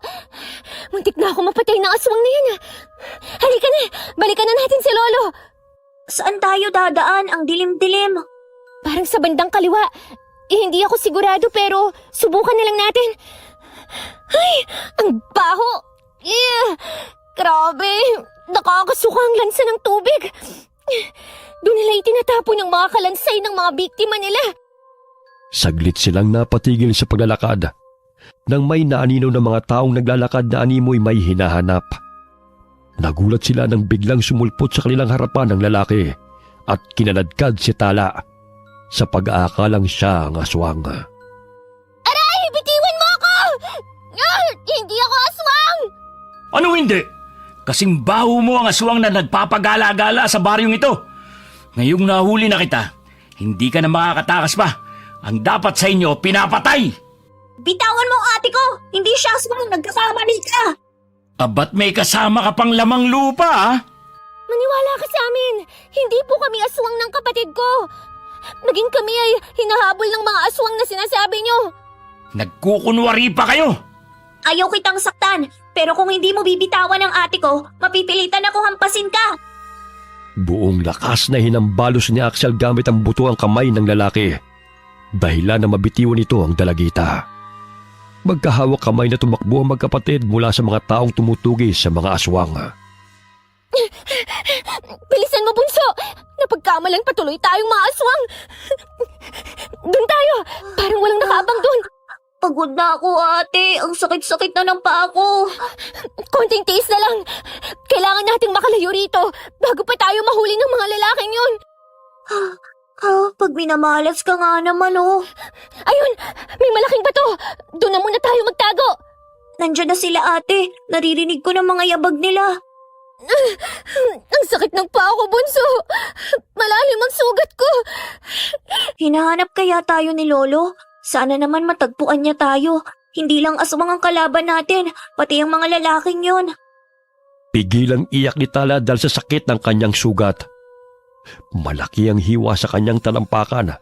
Muntik na ako mapatay ng aswang na yan. Halika na, balikan na natin si Lolo. Saan tayo dadaan? Ang dilim-dilim. Parang sa bandang kaliwa. Hindi ako sigurado pero subukan na lang natin. Ay, ang baho! Grabe! Nakakasuka ang lansa ng tubig. Doon nila itinatapon ang mga kalansay ng mga biktima nila. Saglit silang napatigil sa paglalakad. Nang may naaninaw ng mga taong naglalakad na animoy may hinahanap. Nagulat sila nang biglang sumulpot sa kanilang harapan ng lalaki at kinaladkad si Tala sa pag-aakalang siya ang aswang. Aray! Bitiwan mo ako! Hindi ako aswang! Ano hindi? Kasing baho mo ang aswang na nagpapagala-gala sa baryong ito. Ngayong nahuli na kita, hindi ka na makakatakas pa. Ang dapat sa inyo, pinapatay! Bitawan mo ang ate ko! Hindi siya aswang, nagkakamali ka! Abat may kasama ka pang lamang lupa, ha? Maniwala ka sa amin! Hindi po kami aswang ng kapatid ko! Naging kami ay hinahabol ng mga aswang na sinasabi nyo! Nagkukunwari pa kayo! Ayaw kitang saktan, pero kung hindi mo bibitawan ang ate ko, mapipilitan ako hampasin ka! Buong lakas na hinambalos ni Axel gamit ang buto ang kamay ng lalaki. Dahilan na mabitiwan ito ang dalagita. Magkahawak kamay na tumakbo ang magkapatid mula sa mga taong tumutugis sa mga aswang. Bilisan mo, bunso! Napagkamalan patuloy tayong mga aswang! Doon tayo! Parang walang nakaabang doon! Pagod na ako, ate. Ang sakit-sakit na ng paa ko. Konting tiis na lang! Kailangan nating makalayo rito bago pa tayo mahuli ng mga lalaking yun! Pag minamalas ka nga naman, oh. Ayun! May malaking bato! Doon na muna tayo magtago! Nandiyan na sila, ate. Naririnig ko ng mga yabag nila. Ang sakit ng paa ko, bunso! Malalim ang sugat ko! Hinahanap kaya tayo ni Lolo? Sana naman matagpuan niya tayo. Hindi lang aswang ang kalaban natin, pati ang mga lalaking yun. Pigilang iyak ni Tala dahil sa sakit ng kanyang sugat. Malaki ang hiwa sa kanyang talampakan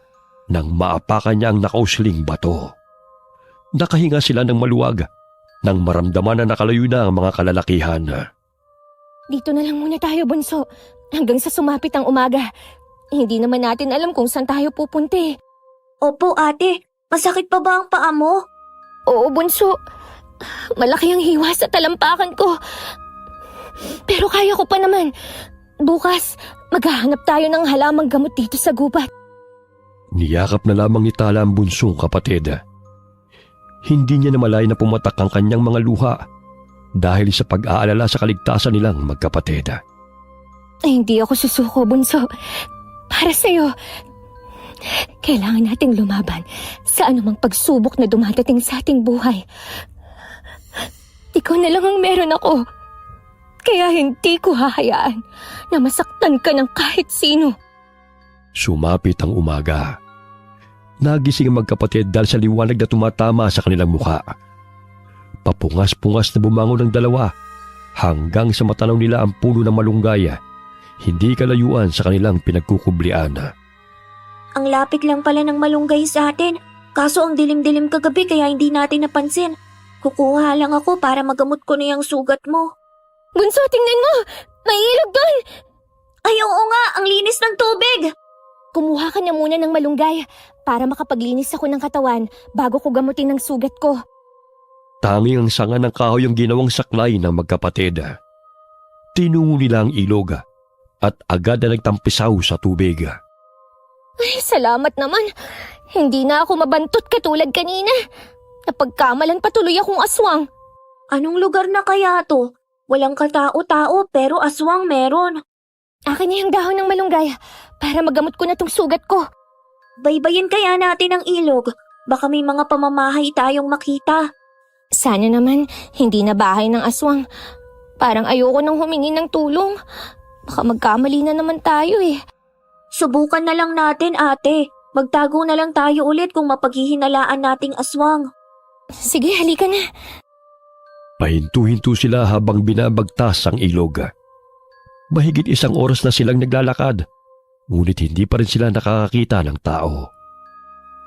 nang maapakan niya ang nakausling bato. Nakahinga sila ng maluwag nang maramdaman na nakalayo na ang mga kalalakihan. Dito na lang muna tayo, bunso. Hanggang sa sumapit ang umaga. Hindi naman natin alam kung saan tayo pupunti. Opo, ate. Masakit pa ba ang paa mo? Oo, bunso. Malaki ang hiwa sa talampakan ko. Pero kaya ko pa naman. Bukas, maghahanap tayo ng halamang gamot dito sa gubat. Niyakap na lamang ni Tala ang bunsong kapatid. Hindi niya namalay na pumatak ang kanyang mga luha dahil sa pag-aalala sa kaligtasan nilang magkapatid. Ay, hindi ako susuko, bunso. Para sa'yo. Kailangan nating lumaban sa anumang pagsubok na dumadating sa ating buhay. Ikaw na lang ang meron ako. Kaya hindi ko hahayaan na masaktan ka ng kahit sino. Sumapit ang umaga. Nagising ang magkapatid dahil sa liwanag na tumatama sa kanilang mukha. Papungas-pungas na bumangon ang dalawa hanggang sa matanaw nila ang puno ng malunggay, hindi kalayuan sa kanilang pinagkukublian. Ang lapit lang pala ng malunggay sa atin. Kaso ang dilim-dilim kagabi kaya hindi natin napansin. Kukuha lang ako para magamot ko na yung sugat mo. Bunso, tingnan mo! May ilog doon! Ay, oo nga! Ang linis ng tubig! Kumuha ka na muna ng malunggay para makapaglinis ako ng katawan bago ko gamutin ang sugat ko. Tanging ang sanga ng kahoy ang ginawang saklay ng magkapatid. Tinungo nila ang ilog at agad na nagtampisaw sa tubig. Ay, salamat naman. Hindi na ako mabantot katulad kanina. Napagkamalan patuloy akong aswang. Anong lugar na kaya to? Walang katao-tao pero aswang meron. Akin na yung dahon ng malunggay para magamot ko na tong sugat ko. Baybayin kaya natin ang ilog. Baka may mga pamamahay tayong makita. Sana naman hindi na bahay ng aswang. Parang ayoko nang humingi ng tulong. Baka magkamali na naman tayo eh. Subukan na lang natin, ate. Magtago na lang tayo ulit kung mapaghihinalaan nating aswang. Sige, halika na. Pahinto-hinto sila habang binabagtas ang ilog. Mahigit 1 oras na silang naglalakad, ngunit hindi pa rin sila nakakakita ng tao.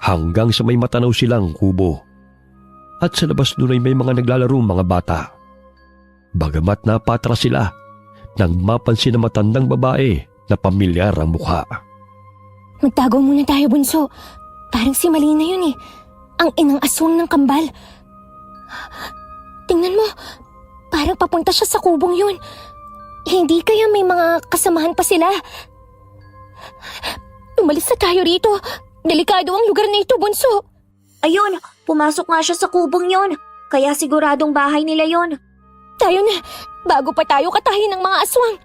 Hanggang sa may matanaw silang kubo. At sa labas nun ay may mga naglalaro mga bata. Bagamat napatras sila, nang mapansin na matandang babae na pamilyar ang mukha. Magtago muna tayo, bunso. Parang si Malina yun eh. Ang inang aswang ng kambal. Tingnan mo, parang papunta siya sa kubong yun. Hindi kaya may mga kasamahan pa sila? Umalis na tayo rito. Delikado ang lugar na ito, bunso. Ayun, pumasok nga siya sa kubong yon. Kaya siguradong bahay nila yon. Tayo na, bago pa tayo katahin ng mga aswang.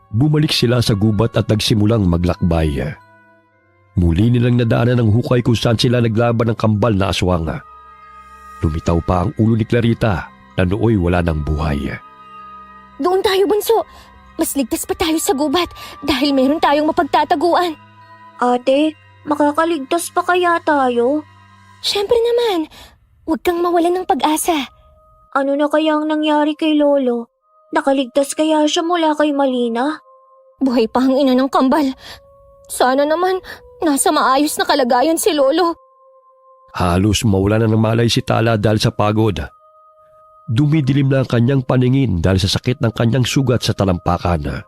Bumalik sila sa gubat at nagsimulang maglakbay. Muli nilang nadaanan ang hukay kung saan sila naglaban ng kambal na aswang. Lumitaw pa ang ulo ni Clarita na nooy wala ng buhay. Doon tayo, bunso. Mas ligtas pa tayo sa gubat dahil meron tayong mapagtataguan. Ate, makakaligtas pa kaya tayo? Siyempre naman, huwag kang mawalan ng pag-asa. Ano na kaya ang nangyari kay Lolo? Nakaligtas kaya siya mula kay Malina? Buhay pa ang ina ng kambal. Sana naman, nasa maayos na kalagayan si Lolo. Halos mawala na ng malay si Tala dahil sa pagod. Dumidilim na ang kanyang paningin dahil sa sakit ng kanyang sugat sa talampakan.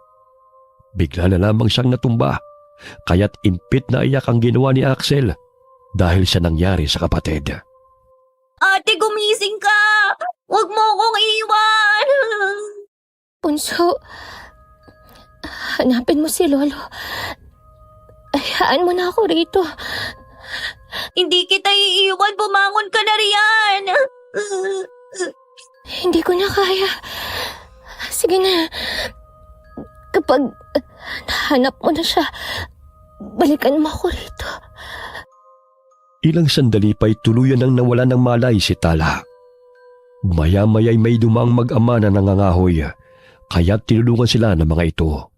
Bigla na lamang siyang natumba, kaya't impit na iyak ang ginawa ni Axel dahil sa nangyari sa kapatid. Ate, gumising ka! Huwag mo akong iwan! Bunso, hanapin mo si Lolo. Hayaan mo na ako rito. Hindi kita iiwan, bumangon ka na riyan! Hindi ko na kaya. Sige na. Kapag nahanap mo na siya, balikan mo ako rito. Ilang sandali pa'y tuluyan nang nawala ng malay si Tala. Maya-maya'y may dumaang mag-ama na nangangahoy, kaya't tinulungan sila ng mga ito.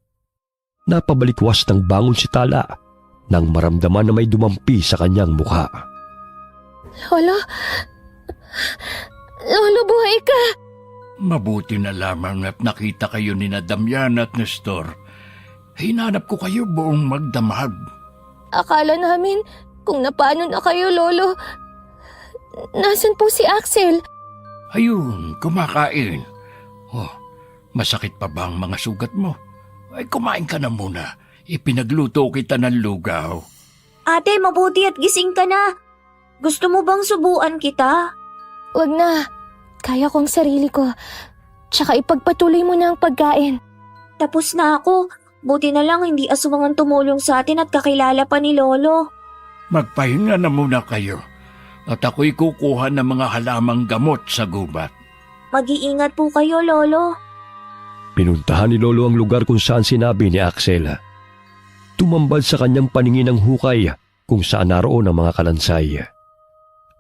Napabalikwas ng bangon si Tala nang maramdaman na may dumampi sa kanyang mukha. Lolo? Lolo, buhay ka! Mabuti na lamang at nakita kayo ni na Damian at Nestor. Hinanap ko kayo buong magdamag. Akala namin kung napano na kayo, Lolo. Nasaan po si Axel? Ayun, kumakain. Oh, masakit pa ba ang mga sugat mo? Ay, kumain ka na muna. Ipinagluto kita ng lugaw. Ate, mabuti at gising ka na. Gusto mo bang subuan kita? Wag na. Kaya ko ang sarili ko. Tsaka ipagpatuloy mo na ang pagkain. Tapos na ako. Buti na lang hindi aswang ang tumulong sa atin at kakilala pa ni Lolo. Magpahinga na muna kayo. At ako'y kukuha ng mga halamang gamot sa gubat. Mag-iingat po kayo, Lolo. Pinuntahan ni Lolo ang lugar kung saan sinabi ni Axel. Tumambad sa kanyang paningin ang hukay kung saan naroon ang mga kalansay.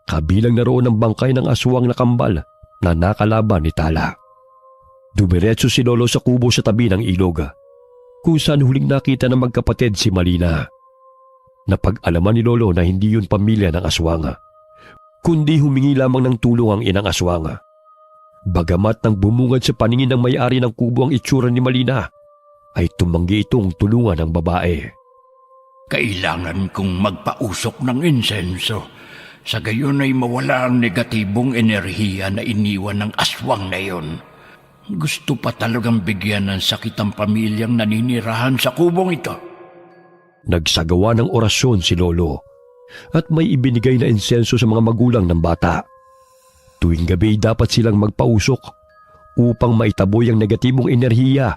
Kabilang naroon ang bangkay ng aswang na kambal na nakalaban ni Tala. Dumiretso si Lolo sa kubo sa tabi ng ilog, kung saan huling nakita ng magkapatid si Malina. Napag-alaman ni Lolo na hindi yun pamilya ng aswang, kundi humingi lamang ng tulong ang inang aswang. Bagamat nang bumungad sa paningin ng may-ari ng kubo ang itsura ni Malina, ay tumanggi itong tulungan ng babae. Kailangan kong magpausok ng insenso. Sa gayon ay mawala ang negatibong enerhiya na iniwan ng aswang na yon. Gusto pa talagang bigyan ng sakit ang pamilyang naninirahan sa kubong ito. Nagsagawa ng orasyon si Lolo at may ibinigay na insenso sa mga magulang ng bata. Tuwing gabi dapat silang magpausok upang maitaboy ang negatibong enerhiya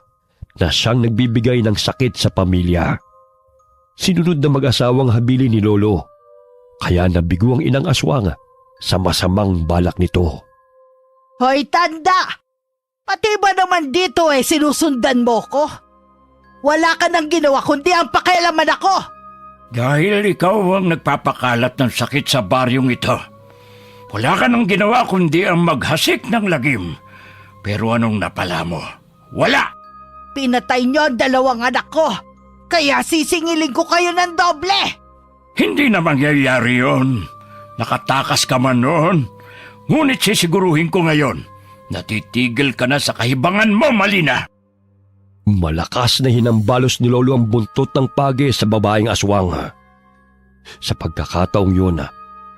na siyang nagbibigay ng sakit sa pamilya. Sinunod na mag-asawang habili ni Lolo, kaya nabigo ang inang aswang sa masamang balak nito. Hoy, tanda! Pati ba naman dito sinusundan mo ko? Wala ka nang ginawa kundi ang pakialaman ako! Dahil ikaw ang nagpapakalat ng sakit sa baryong ito. Wala ka nang ginawa kundi ang maghasik ng lagim. Pero anong napala mo? Wala! Pinatay niyo ang dalawang anak ko, kaya sisingilin ko kayo ng doble! Hindi na mangyayari yun. Nakatakas ka man noon. Ngunit sisiguruhin ko ngayon, natitigil ka na sa kahibangan mo, Malina. Malakas na hinambalos ni Lolo ang buntot ng pagi sa babaeng aswang. Sa pagkakataong yun,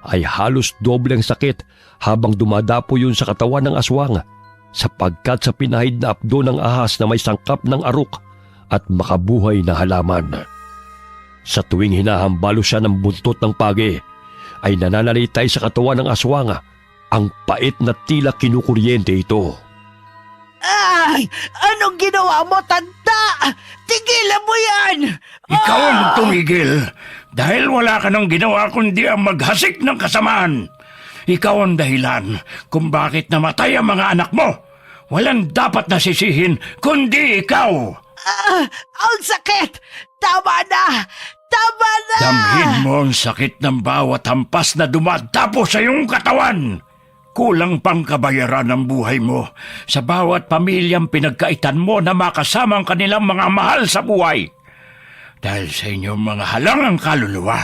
ay halos doble ang sakit habang dumadapo yun sa katawan ng aswang, sapagkat sa pinahid na apdo ng ahas na may sangkap ng arok at makabuhay na halaman. Sa tuwing hinahambalo siya ng buntot ng pagi, ay nananalitay sa katawan ng aswang ang pait na tila kinukuryente ito. Ay! Anong ginawa mo, tanda? Tigilan mo yan! Ikaw ang tumigil dahil wala ka nang ginawa kundi ang maghasik ng kasamaan. Ikaw ang dahilan kung bakit namatay ang mga anak mo. Walang dapat na sisihin kundi ikaw. Ang sakit! Tama na! Tama na! Damhin mo ang sakit ng bawat hampas na dumadapo sa iyong katawan. Kulang pang kabayaran ng buhay mo sa bawat pamilyang pinagkaitan mo na makasama ang kanilang mga mahal sa buhay. Dahil sa inyong mga halangang kaluluwa,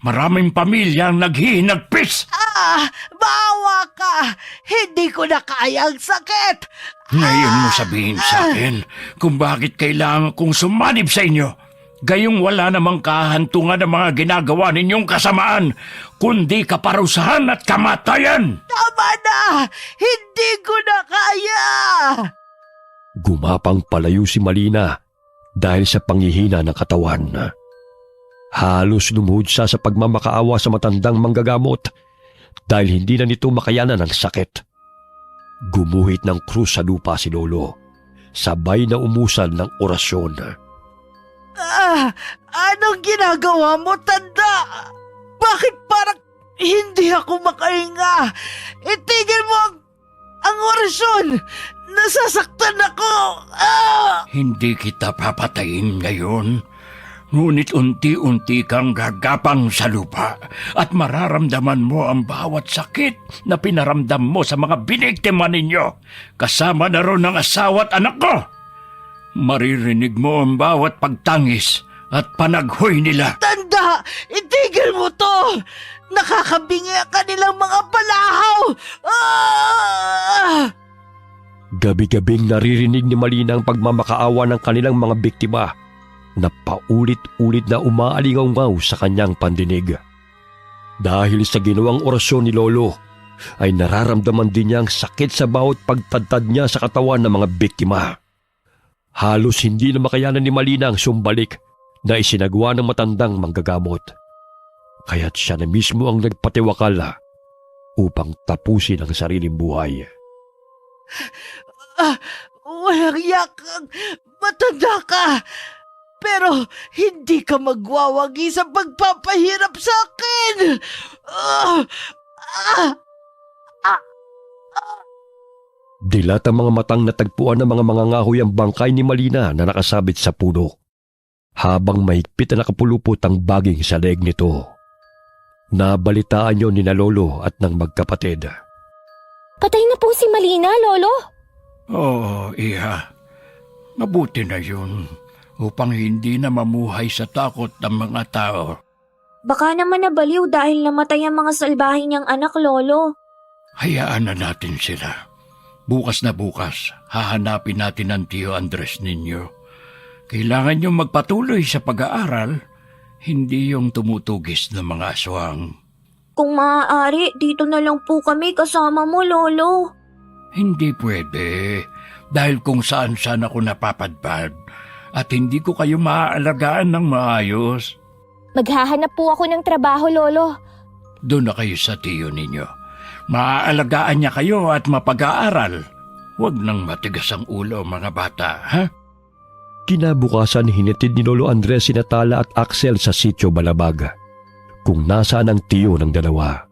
maraming pamilyang naghihinagpis. Bawa ka! Hindi ko na kaya ang sakit! Ngayon mo sabihin sa akin kung bakit kailangan kong sumanib sa inyo. Gayong wala namang kahantungan ng mga ginagawa ninyong kasamaan, kundi kaparusahan at kamatayan. Tama na! Hindi ko na kaya! Gumapang palayo si Malina dahil sa panghihina ng katawan. Halos lumuhod siya sa pagmamakaawa sa matandang manggagamot dahil hindi na nito makayanan ang sakit. Gumuhit ng krus sa lupa si Lolo, sabay na umusal ng orasyon. Anong ginagawa mo, tanda? Bakit parang hindi ako makahinga? Itigil mo ang orasyon! Nasasaktan ako! Hindi kita papatayin ngayon. Ngunit unti-unti kang gagapang sa lupa at mararamdaman mo ang bawat sakit na pinaramdam mo sa mga biniktima ninyo, kasama na ron ang asawa at anak ko. Maririnig mo ang bawat pagtangis at panaghoy nila. Tanda! Itigil mo to! Nakakabingi ang kanilang mga palahaw! Gabi-gabing naririnig ni Malina ang pagmamakaawa ng kanilang mga biktima na paulit-ulit na umaalingaw-ngaw sa kanyang pandinig. Dahil sa ginawang orasyon ni Lolo, ay nararamdaman din niya ang sakit sa bawat pagtadtad niya sa katawan ng mga biktima. Halos hindi na makayanan ni Malina ang sumbalik na isinagawa ng matandang manggagamot. Kaya't siya na mismo ang nagpatiwakal upang tapusin ang sariling buhay. Walang yakang matanda ka! Pero hindi ka magwawagi sa pagpapahirap sa akin! Dilat ang mga matang natagpuan ng mga mangangahoy ang bangkay ni Malina na nakasabit sa puno, habang mahigpit na nakapulupot ang baging sa leeg nito. Nabalitaan yon ni na Lolo at ng magkapatid. Patay na po si Malina, Lolo. Oo, Iha. Mabuti na yun upang hindi na mamuhay sa takot ng mga tao. Baka naman nabaliw dahil namatay ang mga salbahe niyang anak, Lolo. Hayaan na natin sila. Bukas na bukas, hahanapin natin ang Tio Andres ninyo. Kailangan niyong magpatuloy sa pag-aaral, hindi yung tumutugis ng mga aswang. Kung maaari, dito na lang po kami kasama mo, Lolo. Hindi pwede, dahil kung saan-saan ako napapadpad at hindi ko kayo maaalagaan ng maayos. Maghahanap po ako ng trabaho, Lolo. Doon na kayo sa tiyo ninyo. Maaalagaan niya kayo at mapag-aaral. Huwag nang matigas ang ulo, mga bata, ha? Kinabukasan hinitid ni Lolo Andres sina Tala at Axel sa sitio Balabag, kung nasaan ang tiyo ng dalawa.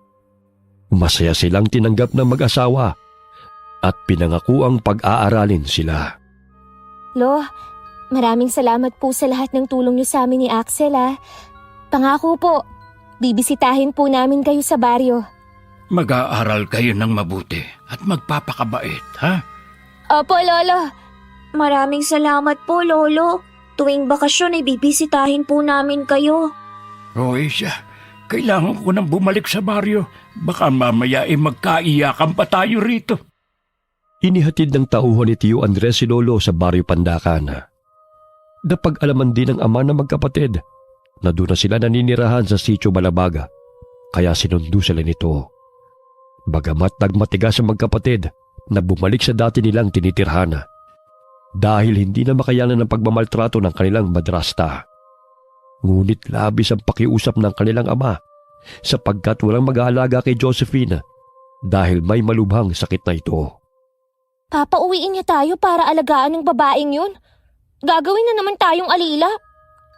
Masaya silang tinanggap ng mag-asawa at pinangako ang pag-aaralin sila. Lo, maraming salamat po sa lahat ng tulong niyo sa amin ni Axel, ha. Pangako po, bibisitahin po namin kayo sa baryo. Mag-aaral kayo ng mabuti at magpapakabait, ha? Opo, Lolo. Maraming salamat po, Lolo. Tuwing bakasyon ay bibisitahin po namin kayo. Roysia, kailangan ko nang bumalik sa baryo. Baka mamaya ay magkaiyakan pa tayo rito. Inihatid ng tauhan ni Tio Andres si Lolo sa baryo Pandakan. Napag-alaman din ng ama na magkapatid na doon na sila naninirahan sa sitio Balabaga, kaya sinundo sila nito. Bagamat nagmatigas ang magkapatid na bumalik sa dati nilang tinitirhan, dahil hindi na makayanan ng pagmamaltrato ng kanilang madrasta. Ngunit labis ang pakiusap ng kanilang ama sapagkat walang mag-aalaga kay Josephine dahil may malubhang sakit na ito. Papauwiin niya tayo para alagaan ng babaeng yun. Gagawin na naman tayong alila.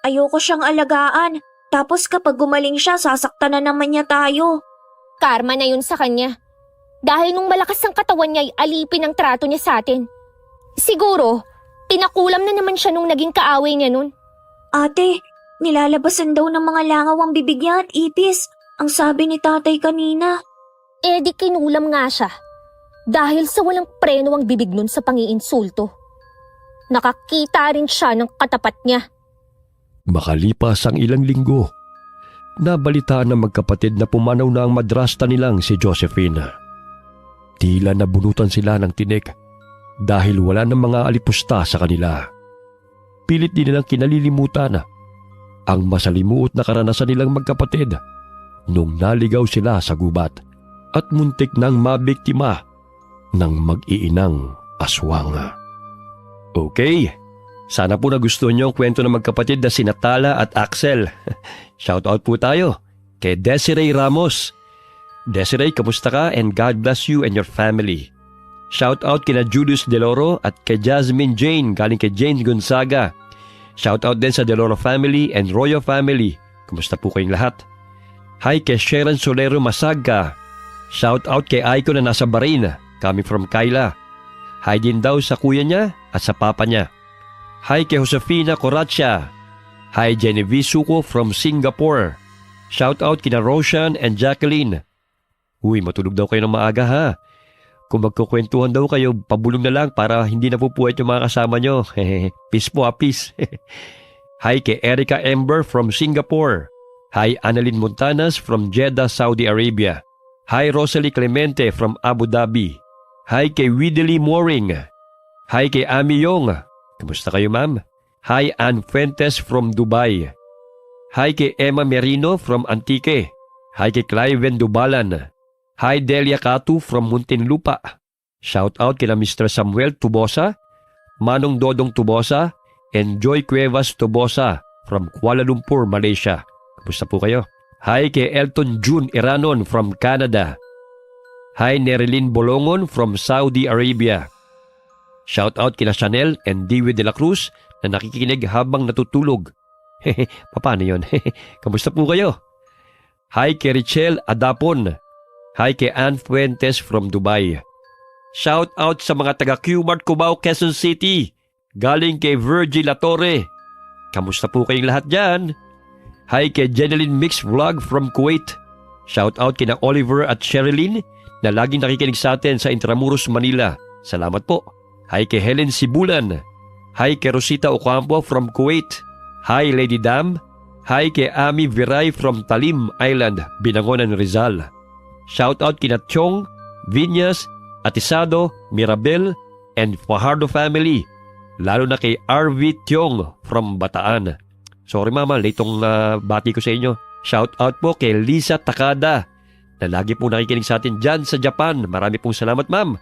Ayoko siyang alagaan. Tapos kapag gumaling siya, sasaktan na naman niya tayo. Karma na yun sa kanya. Dahil nung malakas ang katawan niya ay alipin ang trato niya sa atin. Siguro, pinakulam na naman siya nung naging kaaway niya nun. Ate, nilalabasan daw ng mga langaw ang bibig niya at ipis. Ang sabi ni tatay kanina. Eh di kinulam nga siya. Dahil sa walang preno ang bibig nun sa pangiinsulto. Nakakita rin siya ng katapat niya. Makalipas ang ilang linggo, nabalitaan ng magkapatid na pumanaw na ang madrasta nilang si Josephine. Tila nabunutan sila ng tinik dahil wala ng mga alipusta sa kanila. Pilit din nilang kinalilimutan ang masalimuot na karanasan nilang magkapatid nung naligaw sila sa gubat at muntik nang mabiktima ng mag-iinang aswang. Okay, sana po nagustuhan niyo ang kwento ng magkapatid na sina Tala at Axel. Shoutout po tayo kay Desiree Ramos. Desiree, kamusta ka and God bless you and your family. Shoutout kina Julius Deloro at kay Jasmine Jane galing kay Jane Gonzaga. Shoutout din sa Deloro family and Royo family. Kamusta po kayong lahat? Hi kay Sharon Solero Masaga. Shoutout kay Aiko na nasa Bahrain, coming from Kaila. Hi din daw sa kuya niya at sa papa niya. Hi kay Josefina Coracha. Hi Genevieve Suko from Singapore. Shoutout kina Roshan and Jacqueline. Uy, matulog daw kayo ng maaga ha. Kung magkukwentuhan daw kayo, pabulong na lang para hindi napupuwet yung mga kasama nyo. Peace po peace. Hi kay Erica Ember from Singapore. Hi Annalyn Montanas from Jeddah, Saudi Arabia. Hi Rosalie Clemente from Abu Dhabi. Hi kay Widely Mooring. Hi kay Ami Yong. Kamusta kayo ma'am? Hi Ann Fuentes from Dubai. Hi kay Emma Merino from Antique. Hi kay Cliven Dubalan. Hi Delia Katu from Muntinlupa. Shout out kina Mr. Samuel Tubosa, Manong Dodong Tubosa, and Joy Cuevas Tubosa from Kuala Lumpur, Malaysia. Kamusta po kayo? Hi kay Elton June Iranon from Canada. Hi Nerilyn Bolongon from Saudi Arabia. Shout out kina Chanel and Dewey de la Cruz na nakikinig habang natutulog. Paano yun? Kamusta po kayo? Hi kay Richelle Adapon. Hi kay Ann Fuentes from Dubai. Shout out sa mga taga Qmart Cubao, Quezon City. Galing kay Virgil Latore. Kamusta po kayong lahat dyan? Hi kay Jeneline Mix Vlog from Kuwait. Shout out kina Oliver at Sherilyn na laging nakikinig sa atin sa Intramuros, Manila. Salamat po. Hi kay Helen Sibulan. Hi kay Rosita Ocampo from Kuwait. Hi Lady Dam. Hi kay Ami Viray from Talim Island, Binangonan, Rizal. Shout out kina Chong, Vinyas, Atisado, Mirabel, and Fajardo family. Lalo na kay RV Tiong from Bataan. Sorry mama, litong bati ko sa inyo. Shout out po kay Lisa Takada na lagi po nakikinig sa atin dyan sa Japan. Marami pong salamat ma'am.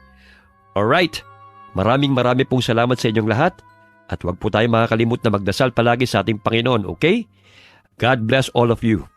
Alright, maraming pong salamat sa inyong lahat. At huwag po tayo makakalimut na magdasal palagi sa ating Panginoon, okay? God bless all of you.